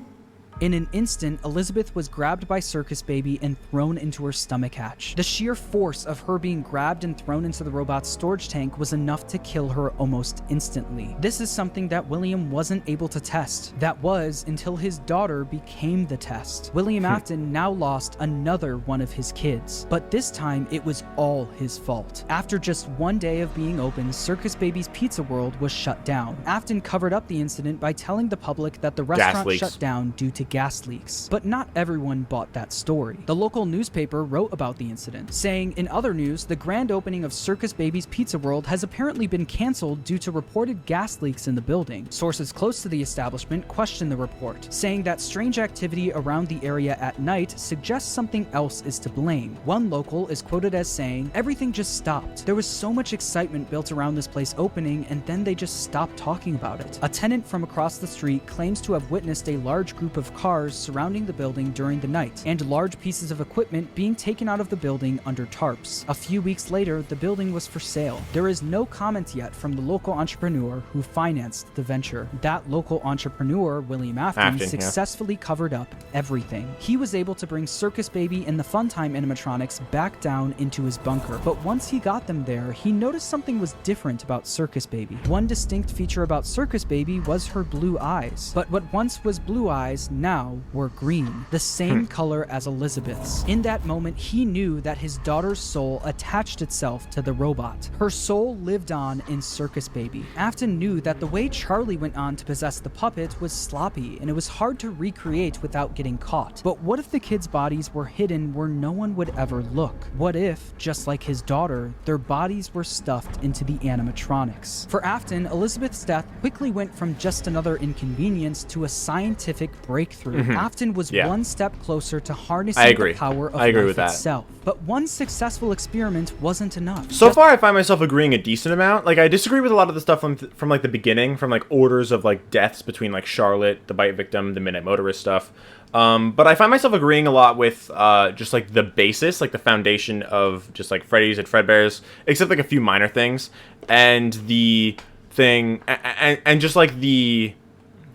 In an instant, Elizabeth was grabbed by Circus Baby and thrown into her stomach hatch. The sheer force of her being grabbed and thrown into the robot's storage tank was enough to kill her almost instantly. This is something that William wasn't able to test. That was until his daughter became the test. William Afton now lost another one of his kids, but this time it was all his fault. After just one day of being open, Circus Baby's Pizza World was shut down. Afton covered up the incident by telling the public that the restaurant shut down due to gas leaks. But not everyone bought that story. The local newspaper wrote about the incident, saying, in other news, the grand opening of Circus Baby's Pizza World has apparently been canceled due to reported gas leaks in the building. Sources close to the establishment questioned the report, saying that strange activity around the area at night suggests something else is to blame. One local is quoted as saying, everything just stopped. There was so much excitement built around this place opening, and then they just stopped talking about it. A tenant from across the street claims to have witnessed a large group of cars surrounding the building during the night, and large pieces of equipment being taken out of the building under tarps. A few weeks later, the building was for sale. There is no comment yet from the local entrepreneur who financed the venture. That local entrepreneur, William Afton, successfully covered up everything. He was able to bring Circus Baby and the Funtime animatronics back down into his bunker, but once he got them there, he noticed something was different about Circus Baby. One distinct feature about Circus Baby was her blue eyes, but what once was blue eyes now were green, the same color as Elizabeth's. In that moment, he knew that his daughter's soul attached itself to the robot. Her soul lived on in Circus Baby. Afton knew that the way Charlie went on to possess the puppet was sloppy, and it was hard to recreate without getting caught. But what if the kids' bodies were hidden where no one would ever look? What if, just like his daughter, their bodies were stuffed into the animatronics? For Afton, Elizabeth's death quickly went from just another inconvenience to a scientific breakthrough. Afton was one step closer to harnessing the power of life itself. But one successful experiment wasn't enough. So far, I find myself agreeing a decent amount. Like, I disagree with a lot of the stuff from like the beginning, from like orders of like deaths between like Charlotte, the bite victim, the Midnight Motorist stuff. But I find myself agreeing a lot with just like the basis, like the foundation of just like Freddy's and Fredbear's, except like a few minor things, and the thing, and just like the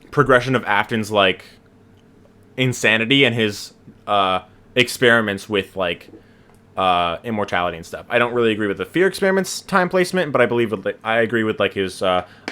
progression of Afton's like insanity and his experiments with like immortality and stuff. I don't really agree with the fear experiments time placement, but I agree with like his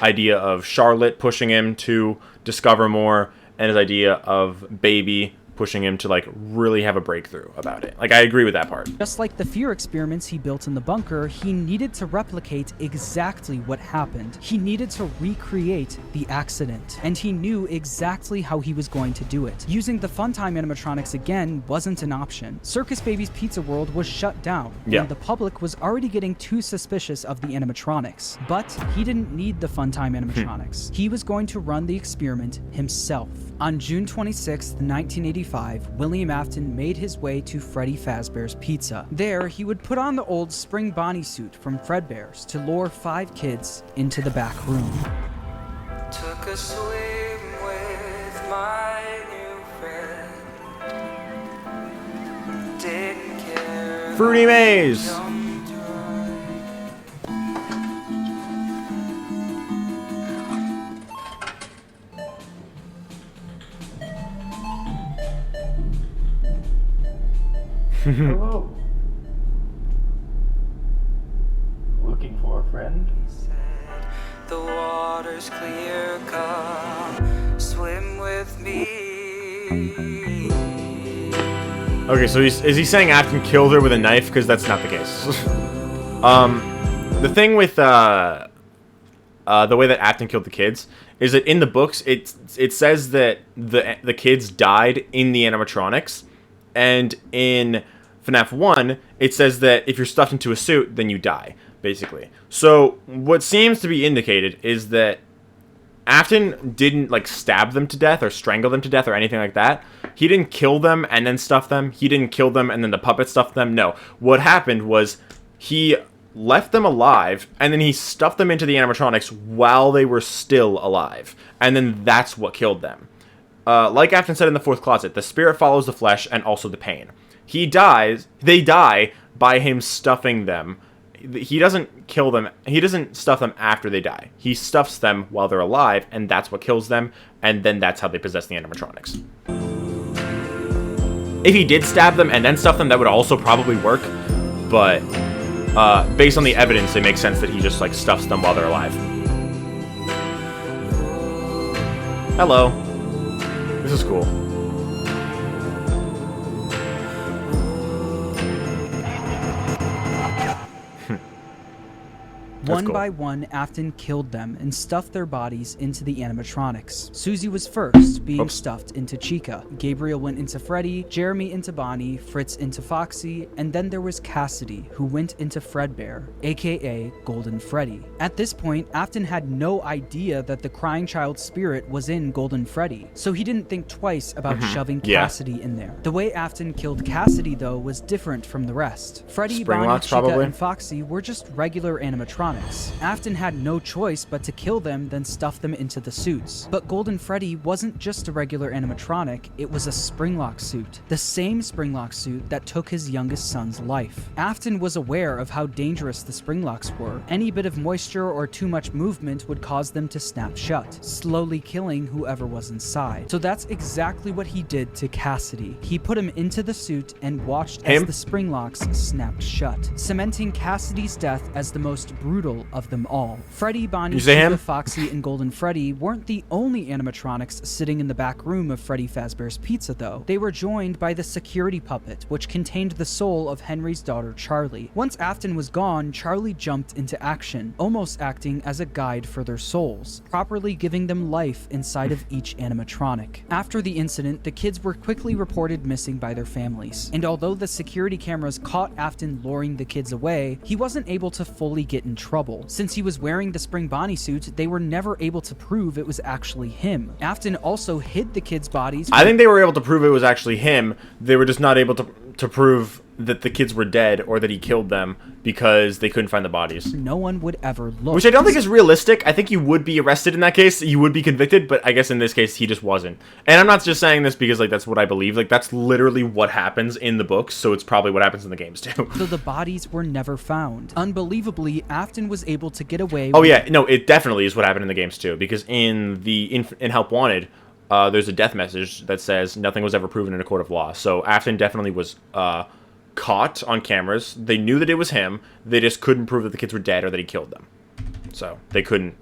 idea of Charlotte pushing him to discover more, and his idea of Baby pushing him to, like, really have a breakthrough about it. Like, I agree with that part. Just like the fear experiments he built in the bunker, he needed to replicate exactly what happened. He needed to recreate the accident, and he knew exactly how he was going to do it. Using the funtime animatronics again wasn't an option. Circus Baby's Pizza World was shut down, and the public was already getting too suspicious of the animatronics. But he didn't need the funtime animatronics. He was going to run the experiment himself. On June 26, 1985, William Afton made his way to Freddy Fazbear's Pizza. There, he would put on the old spring Bonnie suit from Fredbear's to lure 5 kids into the back room. Took a swim with my new friend. Didn't care. Fruity Maze! Hello. Looking for a friend? The water's clear, come swim with me. Okay, so is he saying Afton killed her with a knife? Because that's not the case. The thing with the way that Afton killed the kids is that in the books it says that the kids died in the animatronics, and in FNAF 1 it says that if you're stuffed into a suit, then you die, basically. So what seems to be indicated is that Afton didn't, like, stab them to death or strangle them to death or anything like that. He didn't kill them and then stuff them. He didn't kill them and then the puppet stuffed them. No. What happened was he left them alive and then he stuffed them into the animatronics while they were still alive. And then that's what killed them. Like Afton said in the 4th closet, the spirit follows the flesh and also the pain. They die by him stuffing them. He doesn't kill them. He doesn't stuff them after they die. He stuffs them while they're alive, and that's what kills them, and then that's how they possess the animatronics. If he did stab them and then stuff them, that would also probably work, but based on the evidence, it makes sense that he just, like, stuffs them while they're alive. Hello. This is cool. One by one, Afton killed them and stuffed their bodies into the animatronics. Susie was first, being stuffed into Chica. Gabriel went into Freddy, Jeremy into Bonnie, Fritz into Foxy, and then there was Cassidy, who went into Fredbear, aka Golden Freddy. At this point, Afton had no idea that the crying child spirit was in Golden Freddy, so he didn't think twice about shoving Cassidy in there. The way Afton killed Cassidy, though, was different from the rest. Freddy, Bonnie, Chica, and Foxy were just regular animatronics. Afton had no choice but to kill them, then stuff them into the suits. But Golden Freddy wasn't just a regular animatronic, it was a Springlock suit. The same Springlock suit that took his youngest son's life. Afton was aware of how dangerous the Springlocks were. Any bit of moisture or too much movement would cause them to snap shut, slowly killing whoever was inside. So that's exactly what he did to Cassidy. He put him into the suit and watched as the Springlocks snapped shut, cementing Cassidy's death as the most brutal of them all. Freddy, Bonnie, Chica, Foxy, and Golden Freddy weren't the only animatronics sitting in the back room of Freddy Fazbear's Pizza, though. They were joined by the security puppet, which contained the soul of Henry's daughter, Charlie. Once Afton was gone, Charlie jumped into action, almost acting as a guide for their souls, properly giving them life inside of each animatronic. After the incident, the kids were quickly reported missing by their families, and although the security cameras caught Afton luring the kids away, he wasn't able to fully get in trouble. Since he was wearing the Spring Bonnie suit, they were never able to prove it was actually him. Afton also hid the kids' bodies. I think they were able to prove it was actually him. They were just not able to prove that the kids were dead or that he killed them because they couldn't find the bodies. No one would ever look. Which I don't think is realistic. I think you would be arrested in that case. You would be convicted, but I guess in this case, he just wasn't. And I'm not just saying this because, like, that's what I believe. Like, that's literally what happens in the books, so it's probably what happens in the games, too. So the bodies were never found. Unbelievably, Afton was able to get away with... Oh, yeah. No, it definitely is what happened in the games, too, because in Help Wanted, there's a death message that says nothing was ever proven in a court of law. So Afton definitely was... caught on cameras. They knew that it was him. They just couldn't prove that the kids were dead or that he killed them. So they couldn't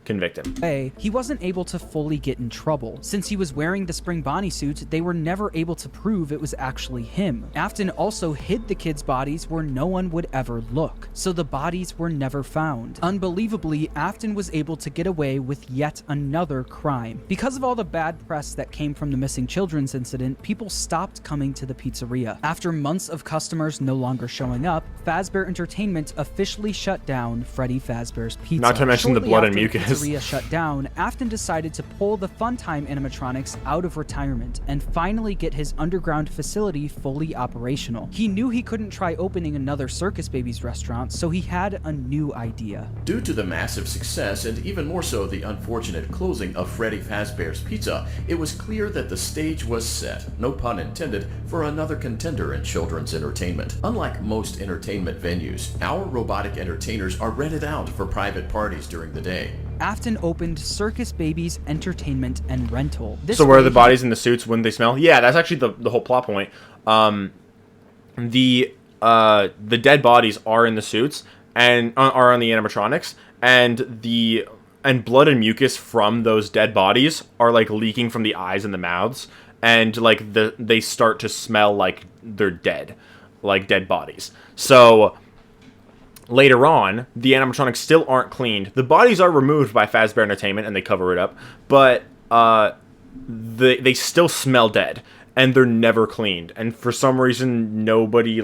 convict him. He wasn't able to fully get in trouble. Since he was wearing the Spring Bonnie suit, they were never able to prove it was actually him. Afton also hid the kids' bodies where no one would ever look, so the bodies were never found. Unbelievably, Afton was able to get away with yet another crime. Because of all the bad press that came from the missing children's incident, people stopped coming to the pizzeria. After months of customers no longer showing up, Fazbear Entertainment officially shut down Freddy Fazbear's Pizza. Not to mention the blood and mucus. The pizzeria shut down, Afton decided to pull the Funtime animatronics out of retirement and finally get his underground facility fully operational. He knew he couldn't try opening another Circus Babies restaurant, so he had a new idea. Due to the massive success, and even more so the unfortunate closing of Freddy Fazbear's Pizza, it was clear that the stage was set, no pun intended, for another contender in children's entertainment. Unlike most entertainment venues, our robotic entertainers are rented out for private parties during the day. Afton opened Circus Babies Entertainment and Rental. So where are the bodies in the suits? Wouldn't they smell? Yeah, that's actually the whole plot point. The dead bodies are in the suits and are on the animatronics, and blood and mucus from those dead bodies are like leaking from the eyes and the mouths, and like they start to smell like they're dead, like dead bodies. So later on, the animatronics still aren't cleaned. The bodies are removed by Fazbear Entertainment and they cover it up, but they still smell dead and they're never cleaned. And for some reason, nobody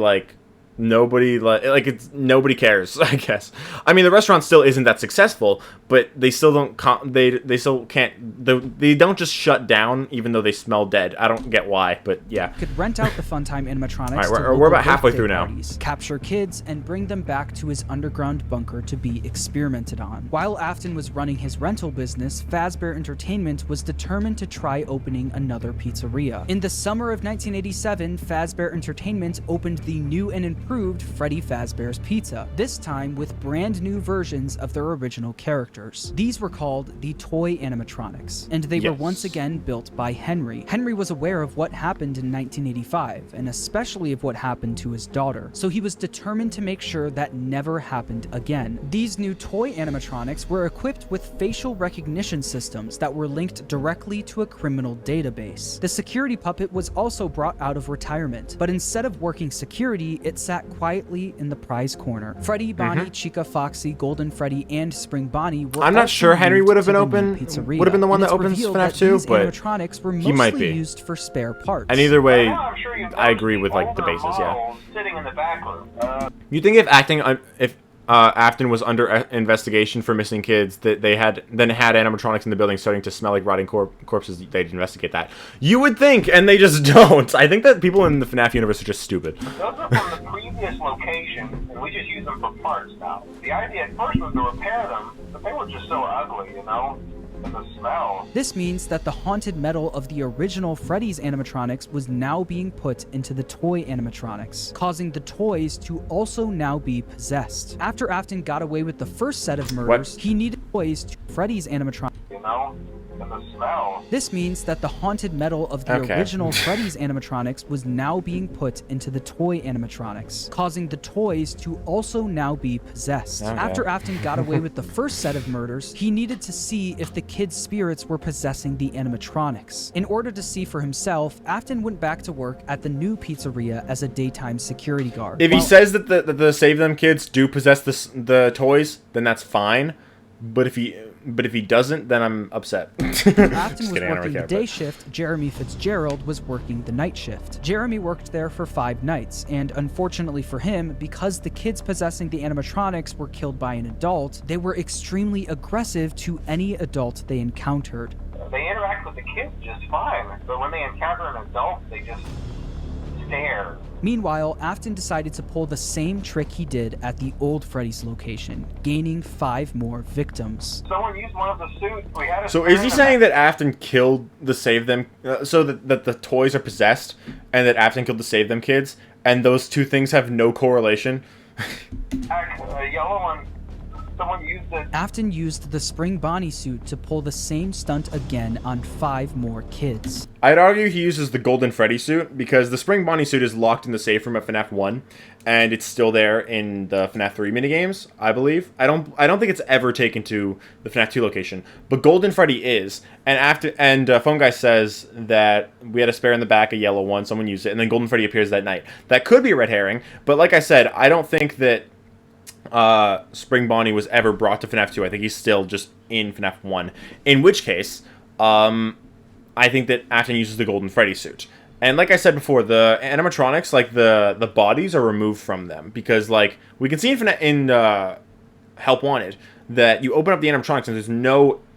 cares, I guess. I mean, the restaurant still isn't that successful, but they still don't they still can't they don't just shut down even though they smell dead. I don't get why, but yeah. Could rent out the Funtime animatronics. All right, we're about halfway through now. Capture kids and bring them back to his underground bunker to be experimented on. While Afton was running his rental business, Fazbear Entertainment was determined to try opening another pizzeria. In the summer of 1987, Fazbear Entertainment opened the new and improved Freddy Fazbear's Pizza, this time with brand new versions of their original characters. These were called the toy animatronics, and they were once again built by Henry. Henry was aware of what happened in 1985, and especially of what happened to his daughter, so he was determined to make sure that never happened again. These new toy animatronics were equipped with facial recognition systems that were linked directly to a criminal database. The security puppet was also brought out of retirement, but instead of working security, it sat quietly in the prize corner. Freddy, Bonnie, Chica, Foxy, Golden Freddy, and Spring Bonnie were I'm not sure Henry would have been open. Would have been the one that opens FNAF 2, but animatronics were he might be used for spare parts. And either way, I agree with like the basis. Yeah. Sitting in the back room. You think if Afton was under investigation for missing kids, that they had animatronics in the building starting to smell like rotting corpses, they'd investigate that. You would think, and they just don't. I think that people in the FNAF universe are just stupid. Those are from the previous location, and we just use them for parts now. The idea at first was to repair them, but they were just so ugly, you know? And the smell. This means that the haunted metal of the original Freddy's animatronics was now being put into the toy animatronics, causing the toys to also now be possessed. After Afton got away with the first set of murders, he needed toys to Freddy's animatronics. You know? And the smell. This means that the haunted metal of the original Freddy's animatronics was now being put into the toy animatronics, causing the toys to also now be possessed. After Afton got away with the first set of murders, he needed to see if the kids' spirits were possessing the animatronics. In order to see for himself, Afton went back to work at the new pizzeria as a daytime security guard. If he says that the Save Them kids do possess the toys, then that's fine. But if he doesn't, then I'm upset. Afton was working the day shift, Jeremy Fitzgerald was working the night shift. Jeremy worked there for 5 nights, and unfortunately for him, because the kids possessing the animatronics were killed by an adult, they were extremely aggressive to any adult they encountered. They interact with the kids just fine, but when they encounter an adult, they just stare. Meanwhile, Afton decided to pull the same trick he did at the old Freddy's location, gaining 5 more victims. Someone used one of the suits. We had a So is he saying that Afton killed the Save Them, so that the toys are possessed, and that Afton killed the Save Them kids, and those two things have no correlation? A yellow one Someone used it. Afton used the spring Bonnie suit to pull the same stunt again on 5 more kids. I'd argue he uses the Golden Freddy suit because the spring Bonnie suit is locked in the safe room at FNAF 1, and it's still there in the FNAF 3 minigames, I believe. I don't think it's ever taken to the FNAF 2 location, but Golden Freddy is. And Phone Guy says that we had a spare in the back, a yellow one, someone used it, and then Golden Freddy appears that night. That could be a red herring, but like I said, I don't think that Spring Bonnie was ever brought to FNAF 2. I think he's still just in FNAF 1. In which case, I think that Afton uses the Golden Freddy suit. And like I said before, the animatronics, like the bodies are removed from them because like we can see in Help Wanted that you open up the animatronics and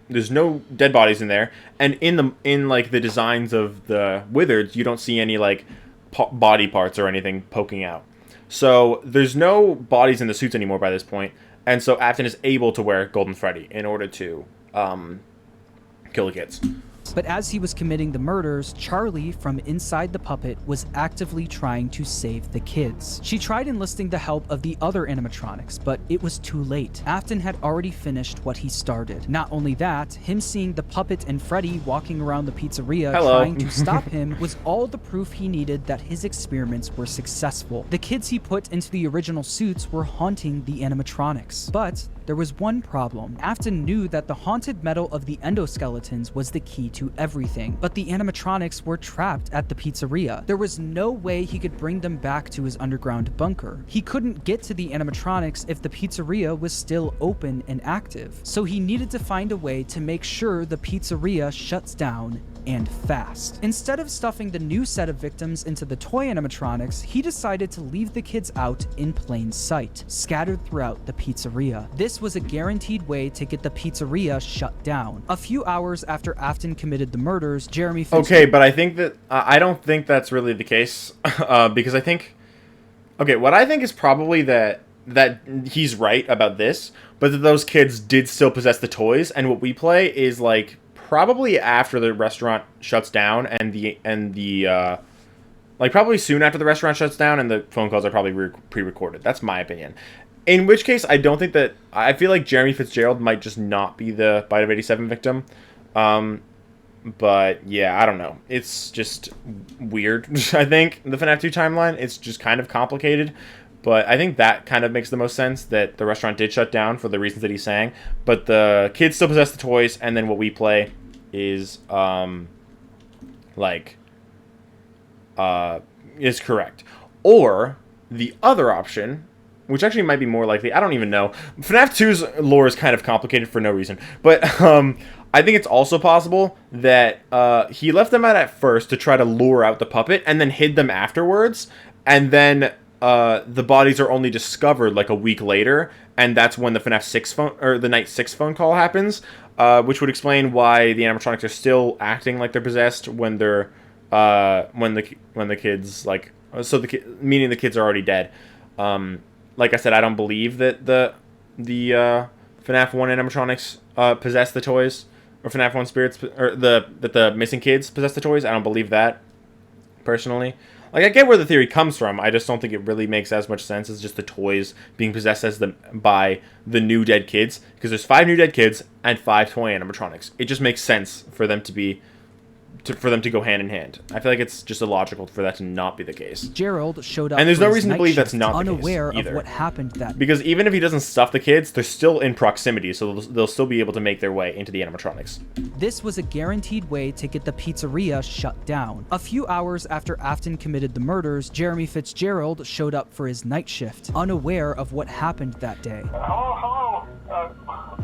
there's no dead bodies in there, and in like the designs of the Withereds, you don't see any like body parts or anything poking out. So there's no bodies in the suits anymore by this point, and so Afton is able to wear Golden Freddy in order to kill the kids. But as he was committing the murders, Charlie, from inside the puppet, was actively trying to save the kids. She tried enlisting the help of the other animatronics, but it was too late. Afton had already finished what he started. Not only that, him seeing the puppet and Freddy walking around the pizzeria trying to stop him was all the proof he needed that his experiments were successful. The kids he put into the original suits were haunting the animatronics. But there was one problem. Afton knew that the haunted metal of the endoskeletons was the key to everything, but the animatronics were trapped at the pizzeria. There was no way he could bring them back to his underground bunker. He couldn't get to the animatronics if the pizzeria was still open and active. So he needed to find a way to make sure the pizzeria shuts down and fast. Instead of stuffing the new set of victims into the toy animatronics, he decided to leave the kids out in plain sight, scattered throughout the pizzeria. This was a guaranteed way to get the pizzeria shut down. A few hours after Afton committed the murders, Jeremy Okay, but I think that I don't think that's really the case because I think what I think is probably that he's right about this, but that those kids did still possess the toys, and what we play is like probably after the restaurant shuts down and the like probably soon after the restaurant shuts down, and the phone calls are probably pre-recorded. That's my opinion. In which case, I don't think that... I feel like Jeremy Fitzgerald might just not be the Bite of 87 victim. But, yeah, I don't know. It's just weird, I think, the FNAF 2 timeline. It's just kind of complicated. But I think that kind of makes the most sense, that the restaurant did shut down for the reasons that he's saying. But the kids still possess the toys, and then what we play is, is correct. Or, the other option... which actually might be more likely. I don't even know. FNAF 2's lore is kind of complicated for no reason. But I think it's also possible that he left them out at first to try to lure out the puppet and then hid them afterwards. And then the bodies are only discovered like a week later. And that's when the FNAF 6 phone, or the Night 6 phone call happens. Which would explain why the animatronics are still acting like they're possessed when they're when the kids like, so meaning the kids are already dead. Like I said, I don't believe that the FNAF 1 animatronics possess the toys, or FNAF 1 spirits, or that the missing kids possess the toys. I don't believe that, personally. Like, I get where the theory comes from. I just don't think it really makes as much sense as just the toys being possessed by the new dead kids, because there's 5 new dead kids and 5 toy animatronics. It just makes sense for them to be... for them to go hand in hand. I feel like it's just illogical for that to not be the case. Gerald showed up, and there's no reason to believe that's not the case unaware either. of what happened that. Because even if he doesn't stuff the kids, they're still in proximity, so they'll still be able to make their way into the animatronics. This was a guaranteed way to get the pizzeria shut down. A few hours after Afton committed the murders, Jeremy Fitzgerald showed up for his night shift, unaware of what happened that day. Hello.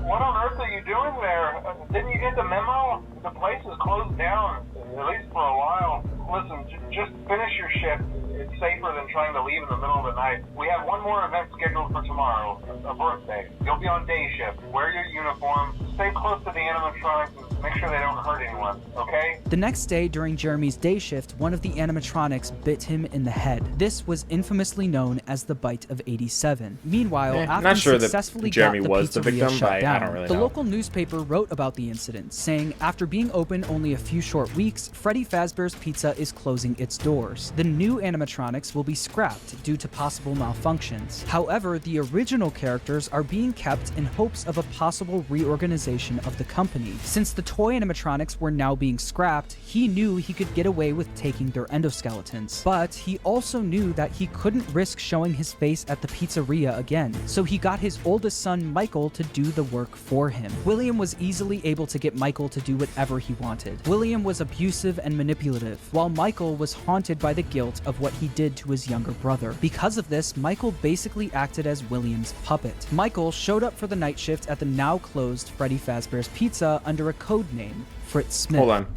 What on earth are you doing there? Didn't you get the memo? The place is closed down, at least for a while. Listen, just finish your shift. It's safer than trying to leave in the middle of the night. We have one more event scheduled for tomorrow, a birthday. You'll be on day shift. Wear your uniform. Stay close to the animatronics and make sure they don't hurt anyone, okay? The next day, during Jeremy's day shift, one of the animatronics bit him in the head. This was infamously known as the Bite of 87. Meanwhile, Afton successfully got the pizzeria shut down. The local newspaper wrote about the incident, saying, after being open only a few short weeks, Freddy Fazbear's Pizza is closing its doors. The new animatronic animatronics will be scrapped due to possible malfunctions. However, the original characters are being kept in hopes of a possible reorganization of the company. Since the toy animatronics were now being scrapped, he knew he could get away with taking their endoskeletons. But he also knew that he couldn't risk showing his face at the pizzeria again, so he got his oldest son Michael to do the work for him. William was easily able to get Michael to do whatever he wanted. William was abusive and manipulative, while Michael was haunted by the guilt of what he did to his younger brother. Because of this, Michael basically acted as William's puppet. Michael showed up for the night shift at the now closed Freddy Fazbear's Pizza under a code name, Fritz Smith. Hold on.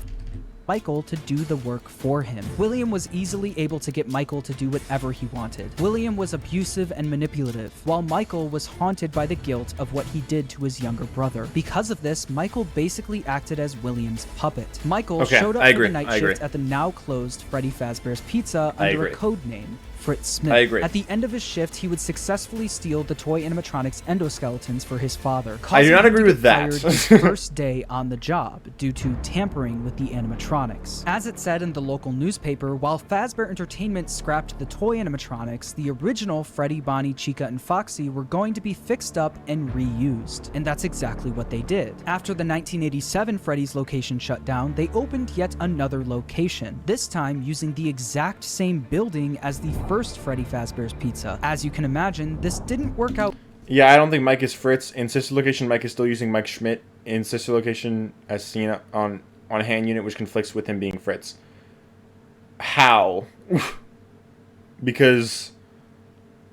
Michael to do the work for him. William was easily able to get Michael to do whatever he wanted. William was abusive and manipulative, while Michael was haunted by the guilt of what he did to his younger brother. Because of this, Michael basically acted as William's puppet. Michael showed up for the night shift at the now closed Freddy Fazbear's Pizza under a code name, Fritz Smith. I agree. At the end of his shift, he would successfully steal the toy animatronics endoskeletons for his father. I do not agree with that. His first day on the job due to tampering with the animatronics. As it said in the local newspaper, while Fazbear Entertainment scrapped the toy animatronics, the original Freddy, Bonnie, Chica, and Foxy were going to be fixed up and reused. And that's exactly what they did. After the 1987 Freddy's location shut down, they opened yet another location, this time using the exact same building as the first Freddy Fazbear's Pizza. As you can imagine, this didn't work out. Yeah, I don't think Mike is Fritz. In sister location, Mike is still using Mike Schmidt. In sister location, as seen on hand unit, which conflicts with him being Fritz. How? Because,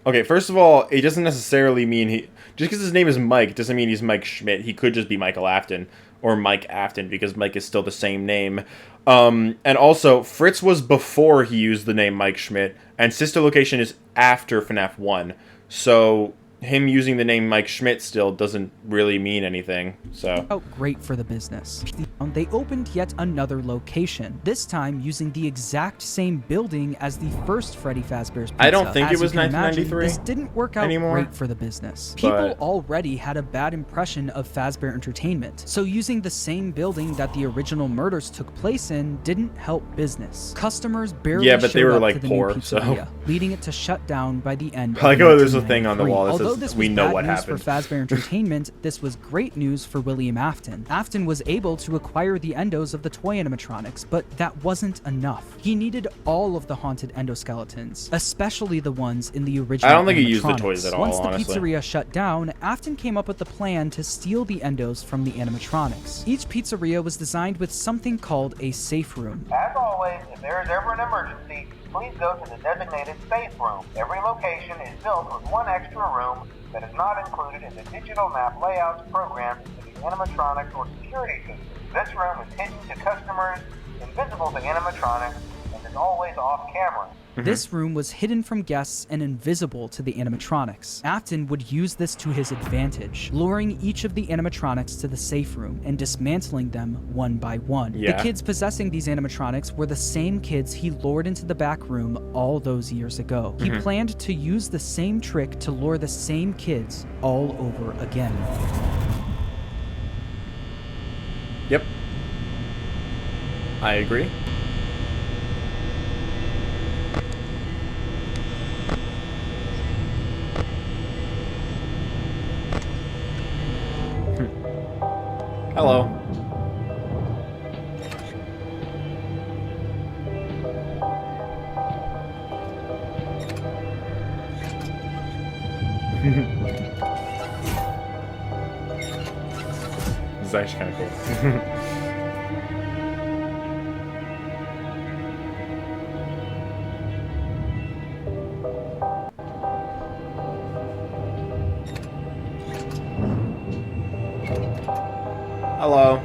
okay, first of all, it doesn't necessarily mean he... Just because his name is Mike doesn't mean he's Mike Schmidt. He could just be Michael Afton or Mike Afton because Mike is still the same name. And also, Fritz was before he used the name Mike Schmidt, and sister location is after FNAF 1. So him using the name Mike Schmidt still doesn't really mean anything. So great for the business. They opened yet another location, this time using the exact same building as the first Freddy Fazbear's Pizza. I don't think As it was you can 1993 imagine, this didn't work out anymore, great for the business. People already had a bad impression of Fazbear Entertainment, so using the same building that the original murders took place in didn't help business. Customers barely but they showed were up like to the poor, new pizzeria, so leading it to shut down by the end of I like how there's a 1993. thing on the wall that Although says, this "We was know bad what news happened." for Fazbear Entertainment, this was great news for William Afton. Afton was able to acquire the endos of the toy animatronics, but that wasn't enough. He needed all of the haunted endoskeletons, especially the ones in the original I don't think he used the animatronics. toys at all, Once the honestly. pizzeria shut down, Afton came up with the plan to steal the endos from the animatronics. Each pizzeria was designed with something called a safe room. As always, if there is ever an emergency, please go to the designated safe room. Every location is built with one extra room that is not included in the digital map layouts programmed into the animatronics or security system. This room is hidden to customers, invisible to animatronics, and is always off camera. This room was hidden from guests and invisible to the animatronics. Afton would use this to his advantage, luring each of the animatronics to the safe room and dismantling them one by one. Yeah. The kids possessing these animatronics were the same kids he lured into the back room all those years ago. He planned to use the same trick to lure the same kids all over again. Yep. I agree. Hello. This is actually kind of cool. Hello.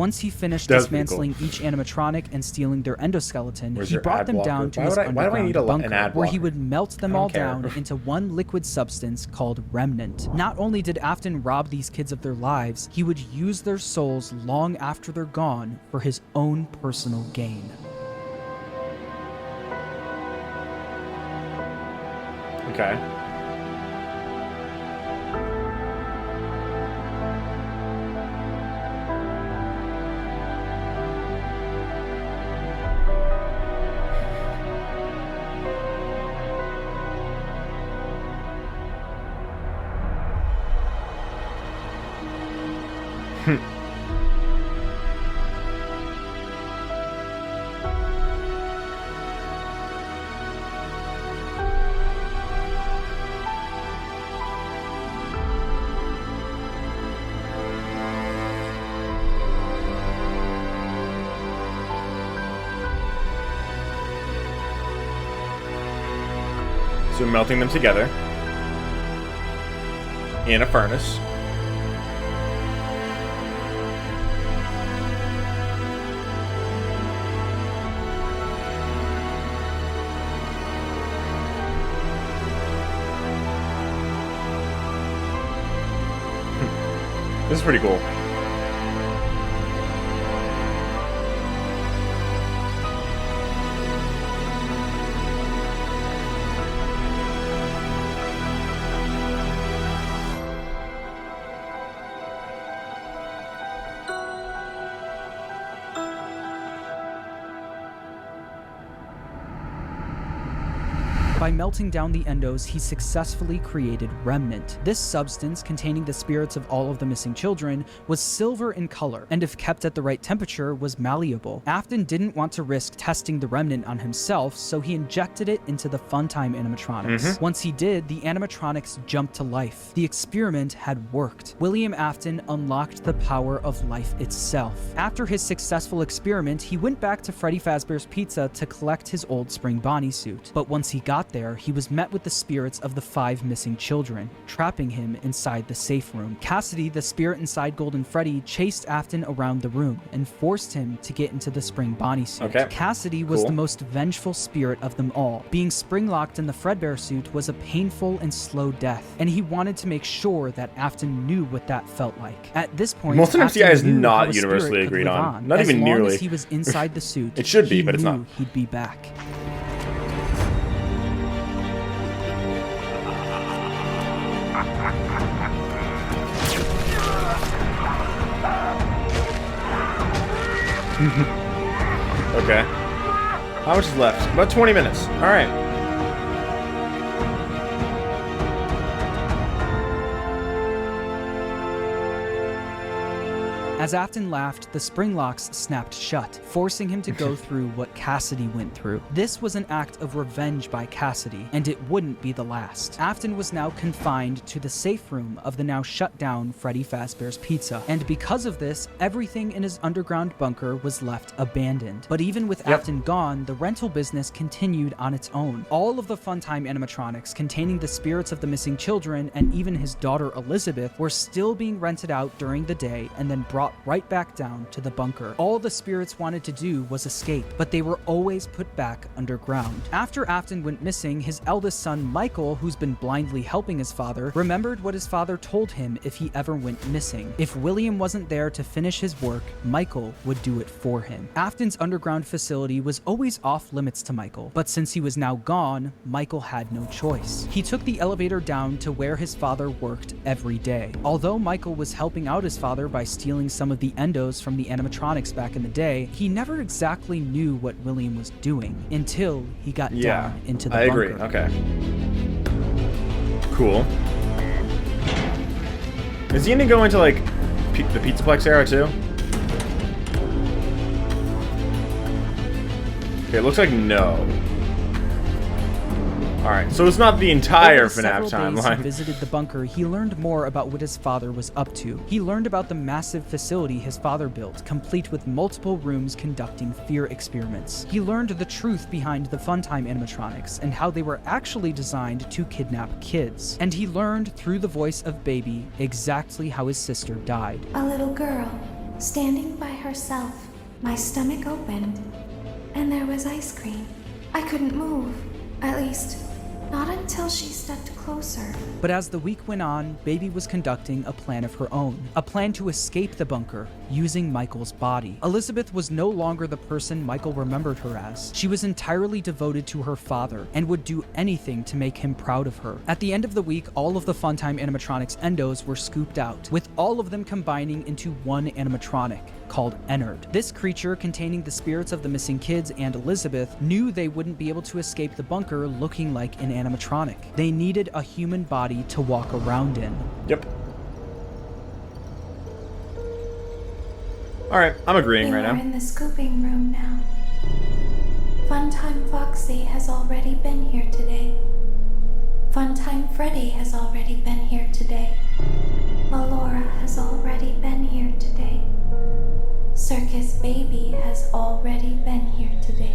Once he finished That was pretty dismantling each animatronic and stealing their endoskeleton, Where's he your brought ad them blocker? down to Why his would I- why do I need underground an bunker, ad where he blocker? would melt them I don't all care. down into one liquid substance called remnant. Not only did Afton rob these kids of their lives, he would use their souls long after they're gone for his own personal gain. Okay. So we're melting them together in a furnace. This is pretty cool. By melting down the endos, he successfully created remnant. This substance, containing the spirits of all of the missing children, was silver in color, and if kept at the right temperature, was malleable. Afton didn't want to risk testing the remnant on himself, so he injected it into the funtime animatronics. Once he did, the animatronics jumped to life. The experiment had worked. William Afton unlocked the power of life itself. After his successful experiment, he went back to Freddy Fazbear's Pizza to collect his old spring Bonnie suit. But once he got there, he was met with the spirits of the 5 missing children, trapping him inside the safe room. Cassidy, the spirit inside Golden Freddy, chased Afton around the room and forced him to get into the spring Bonnie suit. Cassidy was the most vengeful spirit of them all. Being spring-locked in the Fredbear suit was a painful and slow death, and he wanted to make sure that Afton knew what that felt like. At this point, Most of MCI is Afton knew how not a universally spirit could agreed live on. Not as even long nearly. as he was inside the suit, It should be, he but it's knew not. he'd be back. Okay. How much is left? About 20 minutes. Alright. As Afton laughed, the spring locks snapped shut, forcing him to go through what Cassidy went through. This was an act of revenge by Cassidy, and it wouldn't be the last. Afton was now confined to the safe room of the now shut down Freddy Fazbear's Pizza, and because of this, everything in his underground bunker was left abandoned. But even with Afton gone, the rental business continued on its own. All of the funtime animatronics containing the spirits of the missing children and even his daughter Elizabeth were still being rented out during the day and then brought right back down to the bunker. All the spirits wanted to do was escape, but they were always put back underground. After Afton went missing, his eldest son Michael, who's been blindly helping his father, remembered what his father told him if he ever went missing. If William wasn't there to finish his work, Michael would do it for him. Afton's underground facility was always off limits to Michael, but since he was now gone, Michael had no choice. He took the elevator down to where his father worked every day. Although Michael was helping out his father by stealing some of the endos from the animatronics back in the day, he never exactly knew what William was doing until he got down into the bunker. I agree. Okay. Cool. Is he gonna go into like the Pizzaplex era too? Okay, it looks like no. Alright, so it's not the entire FNAF timeline. He visited the bunker, he learned more about what his father was up to. He learned about the massive facility his father built, complete with multiple rooms conducting fear experiments. He learned the truth behind the funtime animatronics and how they were actually designed to kidnap kids. And he learned through the voice of Baby exactly how his sister died. A little girl Standing by herself, my stomach opened, and there was ice cream. I couldn't move, at least, not until she stepped closer. But as the week went on, Baby was conducting a plan of her own, a plan to escape the bunker using Michael's body. Elizabeth was no longer the person Michael remembered her as. She was entirely devoted to her father and would do anything to make him proud of her. At the end of the week, all of the Funtime animatronics endos were scooped out, with all of them combining into one animatronic called Ennard. This creature, containing the spirits of the missing kids and Elizabeth, knew they wouldn't be able to escape the bunker looking like an animatronic. They needed a human body to walk around in. Yep. Alright, I'm agreeing right now. We're in the scooping room now. Funtime Foxy has already been here today. Funtime Freddy has already been here today. Melora has already been here today. Circus Baby has already been here today.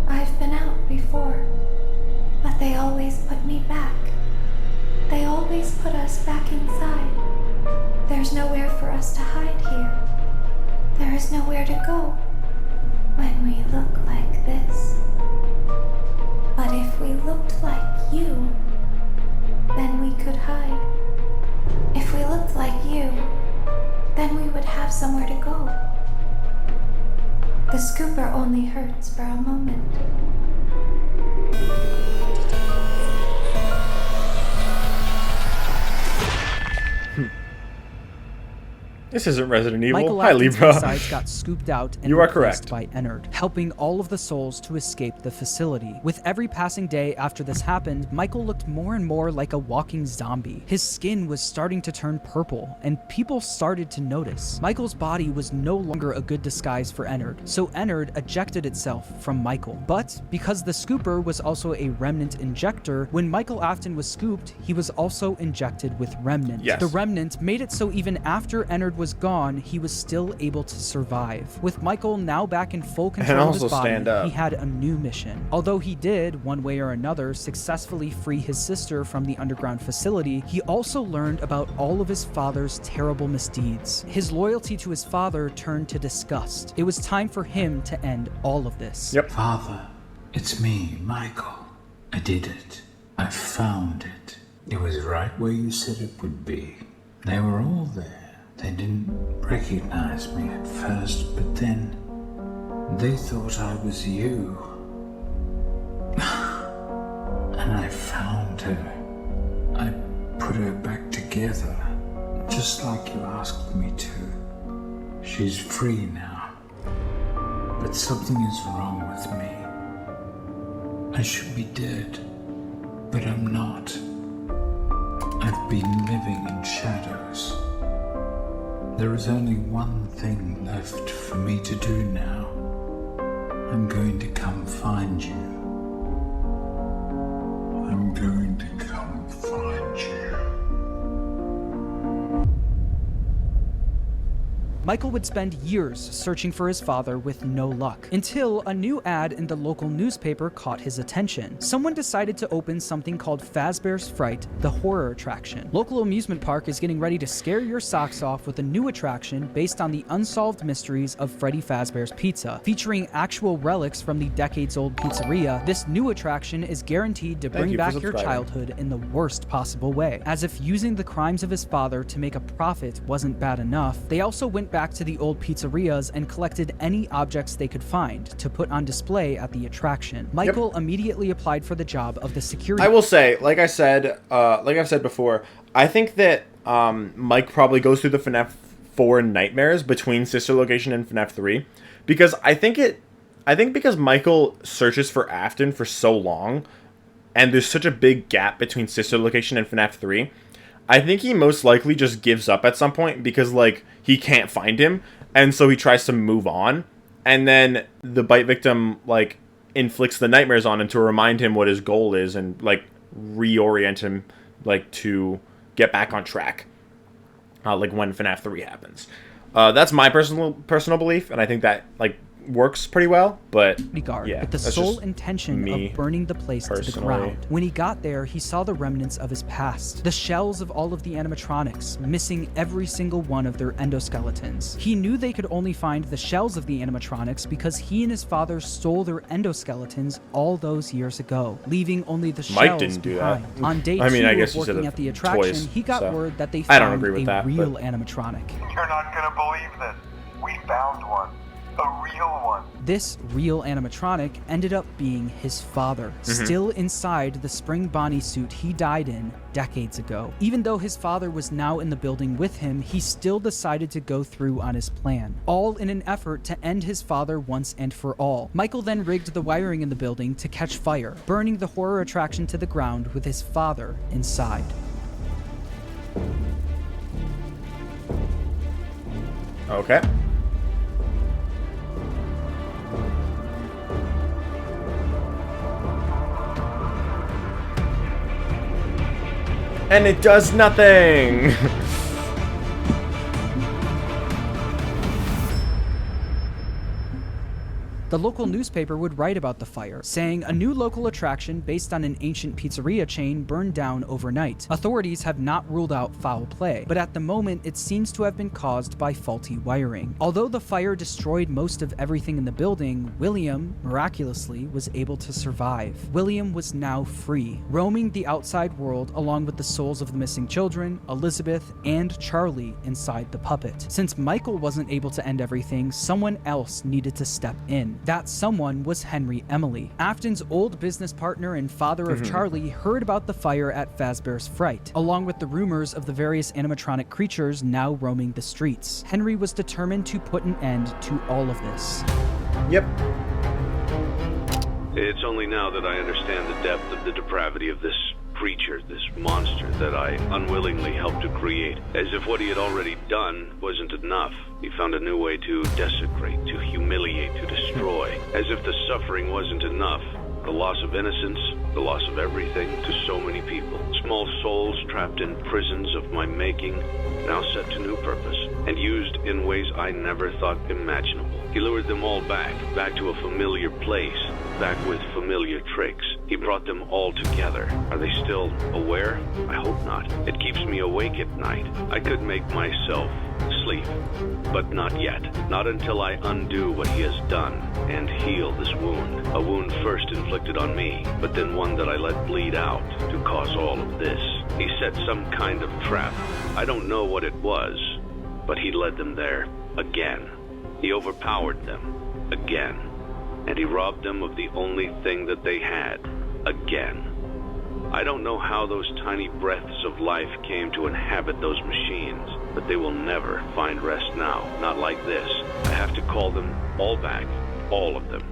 I've been out before, but they always put me back. They always put us back inside. There's nowhere for us to hide here. There is nowhere to go when we look like this. But if we looked like you, then we could hide. If we looked like you, then we would have somewhere to go. The scooper only hurts for a moment. This isn't Resident Evil. Michael Hi, Afton's Libra. insides got scooped out and You are replaced correct. by Ennard, helping all of the souls to escape the facility. With every passing day after this happened, Michael looked more and more like a walking zombie. His skin was starting to turn purple, and people started to notice. Michael's body was no longer a good disguise for Ennard, so Ennard ejected itself from Michael. But because the scooper was also a remnant injector, when Michael Afton was scooped, he was also injected with remnant. Yes. The remnant made it so even after Ennard was gone, he was still able to survive. With Michael now back in full control of his also body, stand up. he had a new mission. Although he did, one way or another, successfully free his sister from the underground facility, he also learned about all of his father's terrible misdeeds. His loyalty to his father turned to disgust. It was time for him to end all of this. Yep. Father, it's me, Michael. I did it. I found it. It was right where you said it would be. They were all there. They didn't recognize me at first, but then they thought I was you. And I found her. I put her back together, just like you asked me to. She's free now. But something is wrong with me. I should be dead, but I'm not. I've been living in shadows. There is only one thing left for me to do now. I'm going to come find you. I'm going to come find you. Michael would spend years searching for his father with no luck, until a new ad in the local newspaper caught his attention. Someone decided to open something called Fazbear's Fright, the horror attraction. Local amusement park is getting ready to scare your socks off with a new attraction based on the unsolved mysteries of Freddy Fazbear's Pizza. Featuring actual relics from the decades-old pizzeria, this new attraction is guaranteed to bring back your childhood in the worst possible way. As if using the crimes of his father to make a profit wasn't bad enough, they also went back to the old pizzerias and collected any objects they could find to put on display at the attraction. Michael immediately applied for the job of the security. I will say, like I've said before, I think that Mike probably goes through the FNAF 4 nightmares between Sister Location and FNAF 3, because I think because Michael searches for Afton for so long, and there's such a big gap between Sister Location and FNAF 3, I think he most likely just gives up at some point because, like, he can't find him, and so he tries to move on, and then the bite victim, like, inflicts the nightmares on him to remind him what his goal is and, like, reorient him, like, to get back on track, like, when FNAF 3 happens. That's my personal belief, and I think that, like, works pretty well, but guard yeah, with the that's sole just intention me of burning the place to the personally. ground. When he got there, he saw the remnants of his past, the shells of all of the animatronics, missing every single one of their endoskeletons. He knew they could only find the shells of the animatronics because he and his father stole their endoskeletons all those years ago, leaving only the Mike shells didn't do behind. that. On day I mean, 2 I guess of you said working of at the attraction, toys, he got so word that they I don't found agree with a that, real but- animatronic. You're not gonna believe this. We found one. A real one. This real animatronic ended up being his father, still inside the spring Bonnie suit he died in decades ago. Even though his father was now in the building with him, he still decided to go through on his plan, all in an effort to end his father once and for all. Michael then rigged the wiring in the building to catch fire, burning the horror attraction to the ground with his father inside. Okay. And it does nothing! The local newspaper would write about the fire, saying a new local attraction based on an ancient pizzeria chain burned down overnight. Authorities have not ruled out foul play, but at the moment it seems to have been caused by faulty wiring. Although the fire destroyed most of everything in the building, William, miraculously, was able to survive. William was now free, roaming the outside world along with the souls of the missing children, Elizabeth, and Charlie inside the puppet. Since Michael wasn't able to end everything, someone else needed to step in. That someone was Henry Emily. Afton's old business partner and father of Charlie heard about the fire at Fazbear's Fright, along with the rumors of the various animatronic creatures now roaming the streets. Henry was determined to put an end to all of this. Yep. It's only now that I understand the depth of the depravity of this creature, this monster that I unwillingly helped to create. As if what he had already done wasn't enough, he found a new way to desecrate, to humiliate, to destroy. As if the suffering wasn't enough, the loss of innocence, the loss of everything to so many people. Small souls trapped in prisons of my making, now set to new purpose, and used in ways I never thought imaginable. He lured them all back to a familiar place, back with familiar tricks. He brought them all together. Are they still aware? I hope not. It keeps me awake at night. I could make myself sleep, but not yet. Not until I undo what he has done and heal this wound. A wound first inflicted on me, but then one that I let bleed out to cause all of this. He set some kind of trap. I don't know what it was, but he led them there again. He overpowered them again. And he robbed them of the only thing that they had, again. I don't know how those tiny breaths of life came to inhabit those machines, but they will never find rest now, not like this. I have to call them all back, all of them,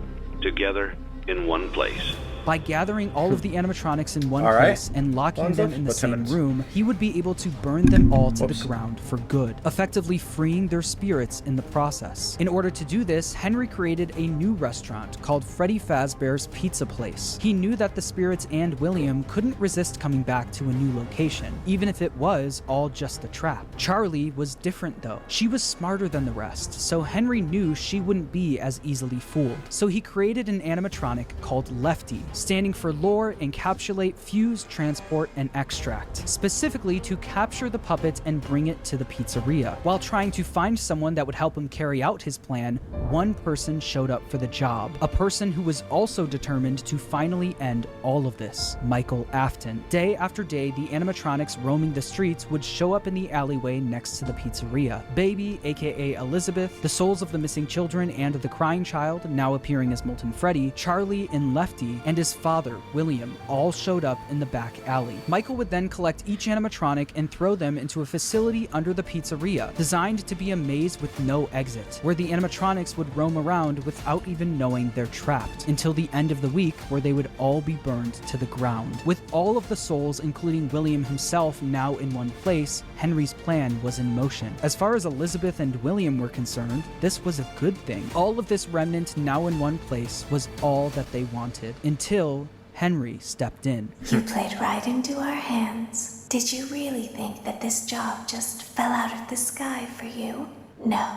together in one place. By gathering all of the animatronics in one All right. place and locking them in the What's 10 same minutes? room, he would be able to burn them all to Whoops. the ground for good, effectively freeing their spirits in the process. In order to do this, Henry created a new restaurant called Freddy Fazbear's Pizza Place. He knew that the spirits and William couldn't resist coming back to a new location, even if it was all just a trap. Charlie was different though. She was smarter than the rest, so Henry knew she wouldn't be as easily fooled. So he created an animatronic called Lefty, standing for lure, encapsulate, fuse, transport, and extract, specifically to capture the puppet and bring it to the pizzeria. While trying to find someone that would help him carry out his plan, one person showed up for the job, a person who was also determined to finally end all of this, Michael Afton. Day after day, the animatronics roaming the streets would show up in the alleyway next to the pizzeria. Baby, aka Elizabeth, the souls of the missing children and the crying child, now appearing as Molten Freddy, Charlie and Lefty, and his father, William, all showed up in the back alley. Michael would then collect each animatronic and throw them into a facility under the pizzeria, designed to be a maze with no exit, where the animatronics would roam around without even knowing they're trapped, until the end of the week, where they would all be burned to the ground. With all of the souls, including William himself, now in one place, Henry's plan was in motion. As far as Elizabeth and William were concerned, this was a good thing. All of this remnant now in one place was all that they wanted, until Henry stepped in. You played right into our hands. Did you really think that this job just fell out of the sky for you? No,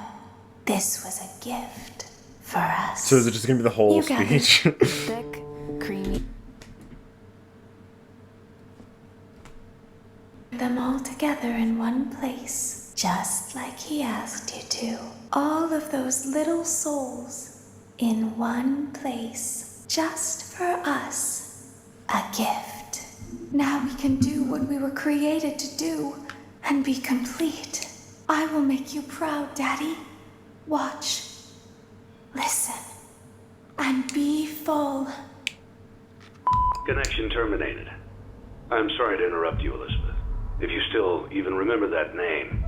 this was a gift For us. So is it just gonna be the whole You got it. speech? Thick, creamy. Them all together in one place, just like he asked you to. All of those little souls in one place, just for us. A gift. Now we can do what we were created to do and be complete. I will make you proud, Daddy. Watch. Listen. And be full. Connection terminated. I'm sorry to interrupt you, Elizabeth, if you still even remember that name.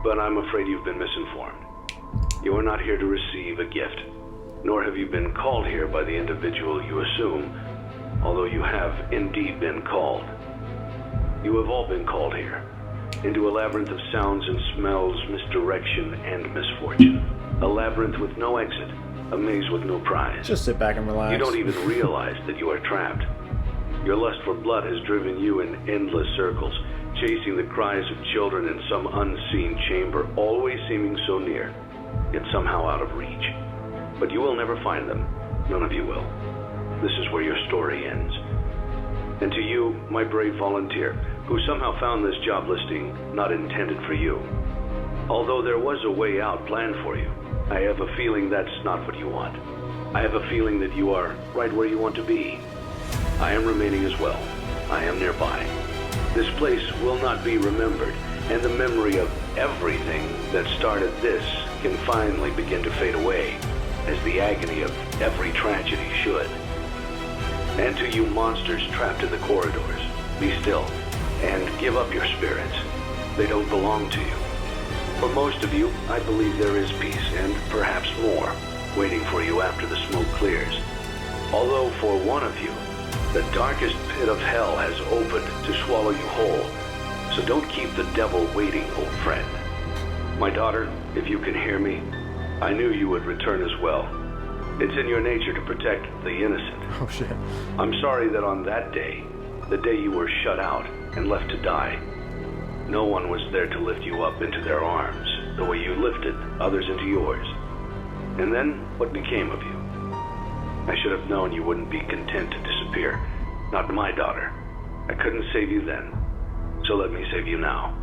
But I'm afraid you've been misinformed. You are not here to receive a gift, nor have you been called here by the individual you assume, although you have indeed been called. You have all been called here, into a labyrinth of sounds and smells, misdirection, and misfortune. A labyrinth with no exit, a maze with no prize. Just sit back and relax. You don't even realize that you are trapped. Your lust for blood has driven you in endless circles, chasing the cries of children in some unseen chamber, always seeming so near, yet somehow out of reach. But you will never find them. None of you will. This is where your story ends. And to you, my brave volunteer, who somehow found this job listing not intended for you. Although there was a way out planned for you, I have a feeling that's not what you want. I have a feeling that you are right where you want to be. I am remaining as well. I am nearby. This place will not be remembered, and the memory of everything that started this can finally begin to fade away, as the agony of every tragedy should. And to you monsters trapped in the corridors, be still, and give up your spirits. They don't belong to you. For most of you, I believe there is peace, and perhaps more, waiting for you after the smoke clears. Although for one of you, the darkest pit of hell has opened to swallow you whole. So don't keep the devil waiting, old friend. My daughter, if you can hear me, I knew you would return as well. It's in your nature to protect the innocent. Oh shit. I'm sorry that on that day, the day you were shut out and left to die, no one was there to lift you up into their arms, the way you lifted others into yours. And then, what became of you? I should have known you wouldn't be content to disappear. Not my daughter. I couldn't save you then, so let me save you now.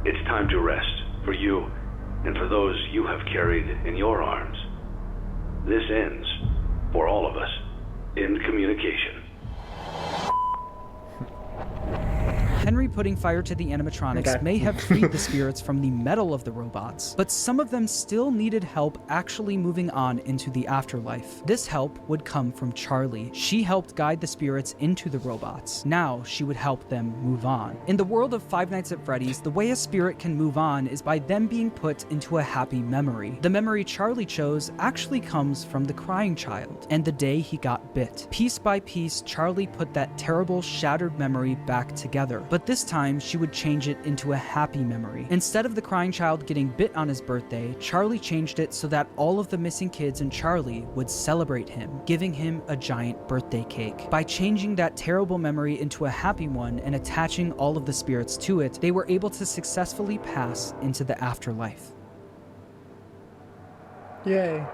It's time to rest, for you, and for those you have carried in your arms. This ends, for all of us, in communication. Henry putting fire to the animatronics may have freed the spirits from the metal of the robots, but some of them still needed help actually moving on into the afterlife. This help would come from Charlie. She helped guide the spirits into the robots. Now she would help them move on. In the world of Five Nights at Freddy's, the way a spirit can move on is by them being put into a happy memory. The memory Charlie chose actually comes from the crying child and the day he got bit. Piece by piece, Charlie put that terrible, shattered memory back together. But this time, she would change it into a happy memory. Instead of the crying child getting bit on his birthday, Charlie changed it so that all of the missing kids and Charlie would celebrate him, giving him a giant birthday cake. By changing that terrible memory into a happy one and attaching all of the spirits to it, they were able to successfully pass into the afterlife. Yay.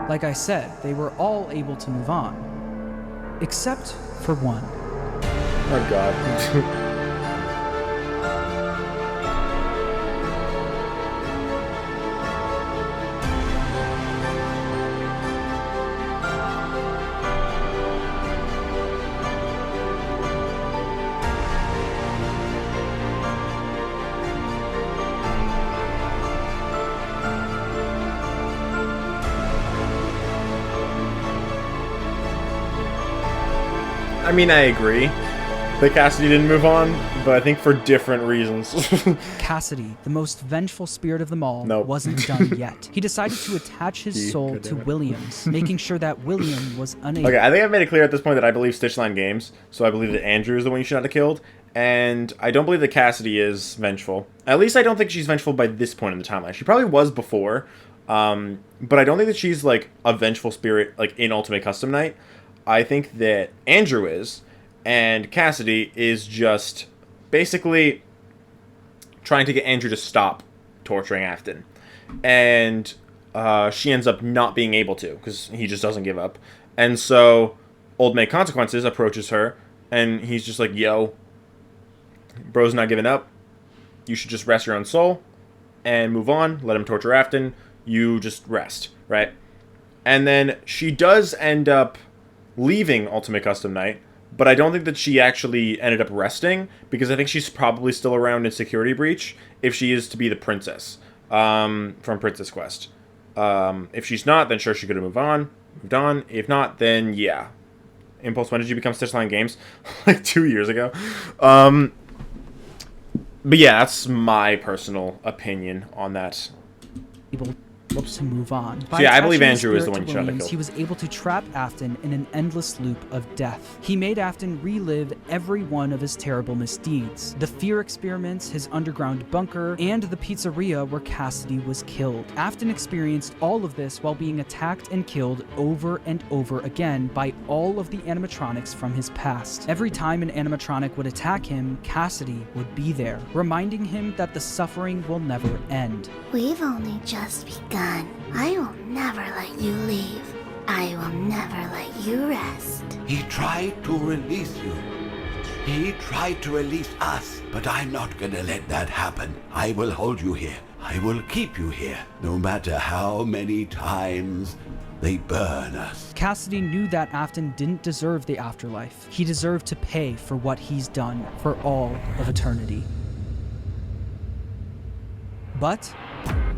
Like I said, they were all able to move on. Except for one. Oh god. I mean, I agree. that Cassidy didn't move on, but I think for different reasons. Cassidy, the most vengeful spirit of them all, Nope. wasn't done yet. He decided to attach his soul to Williams, making sure that William was unable... Okay, I think I've made it clear at this point that I believe Stitchline games, so I believe that Andrew is the one you should not have killed, and I don't believe that Cassidy is vengeful. At least I don't think she's vengeful by this point in the timeline. She probably was before, but I don't think that she's, like, a vengeful spirit, like, in Ultimate Custom Night. I think that Andrew is, and Cassidy is just basically trying to get Andrew to stop torturing Afton. And she ends up not being able to, because he just doesn't give up. And so Old Maid Consequences approaches her, and he's just like, yo, bro's not giving up. You should just rest your own soul and move on. Let him torture Afton. You just rest, right? And then she does end up leaving Ultimate Custom Night, but I don't think that she actually ended up resting, because I think she's probably still around in Security Breach if she is to be the princess from Princess Quest. If she's not, then sure, she could have moved on. If not, then yeah. Impulse, when did you become Stitchline Games? Like 2 years ago. But yeah, that's my personal opinion on that. To move on. So yeah, I believe Andrew is the one you shot to kill. He was able to trap Afton in an endless loop of death. He made Afton relive every one of his terrible misdeeds. The fear experiments, his underground bunker, and the pizzeria where Cassidy was killed. Afton experienced all of this while being attacked and killed over and over again by all of the animatronics from his past. Every time an animatronic would attack him, Cassidy would be there, reminding him that the suffering will never end. We've only just begun. I will never let you leave. I will never let you rest. He tried to release you. He tried to release us, but I'm not gonna let that happen. I will hold you here. I will keep you here, no matter how many times they burn us. Cassidy knew that Afton didn't deserve the afterlife. He deserved to pay for what he's done for all of eternity. But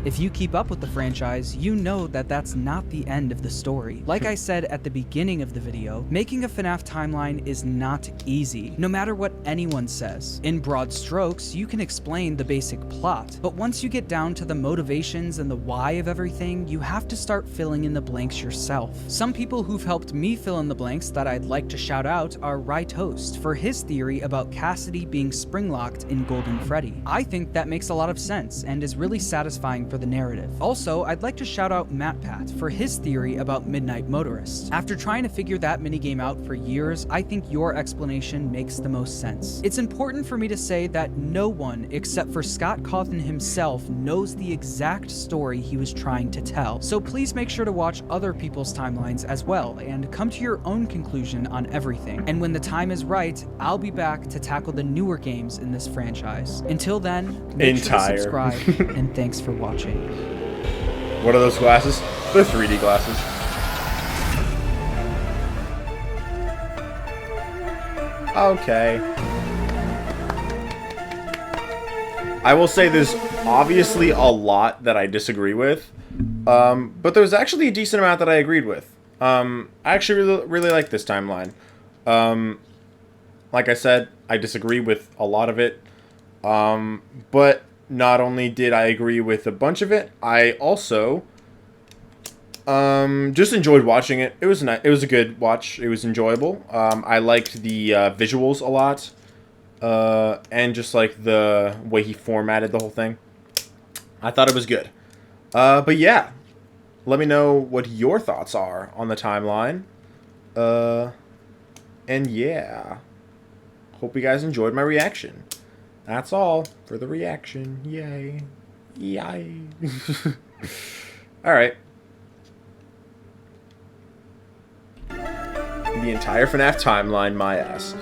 if you keep up with the franchise, you know that that's not the end of the story. Like I said at the beginning of the video, making a FNAF timeline is not easy, no matter what anyone says. In broad strokes, you can explain the basic plot, but once you get down to the motivations and the why of everything, you have to start filling in the blanks yourself. Some people who've helped me fill in the blanks that I'd like to shout out are Right Host for his theory about Cassidy being springlocked in Golden Freddy. I think that makes a lot of sense and is really satisfying for the narrative. Also, I'd like to shout out MatPat for his theory about Midnight Motorist. After trying to figure that minigame out for years, I think your explanation makes the most sense. It's important for me to say that no one except for Scott Cawthon himself knows the exact story he was trying to tell. So please make sure to watch other people's timelines as well and come to your own conclusion on everything. And when the time is right, I'll be back to tackle the newer games in this franchise. Until then, make sure to subscribe and thanks for watching. What are those glasses? They're 3D glasses. Okay. I will say there's obviously a lot that I disagree with, but there's actually a decent amount that I agreed with. I actually really like this timeline. Like I said, I disagree with a lot of it, but not only did I agree with a bunch of it, I also just enjoyed watching it. It was nice. It was a good watch. It was enjoyable. I liked the visuals a lot, and just like the way he formatted the whole thing. I thought it was good. But yeah, let me know what your thoughts are on the timeline. And yeah, hope you guys enjoyed my reaction. That's all for the reaction. Yay. Yay. Alright. The entire FNAF timeline, my ass.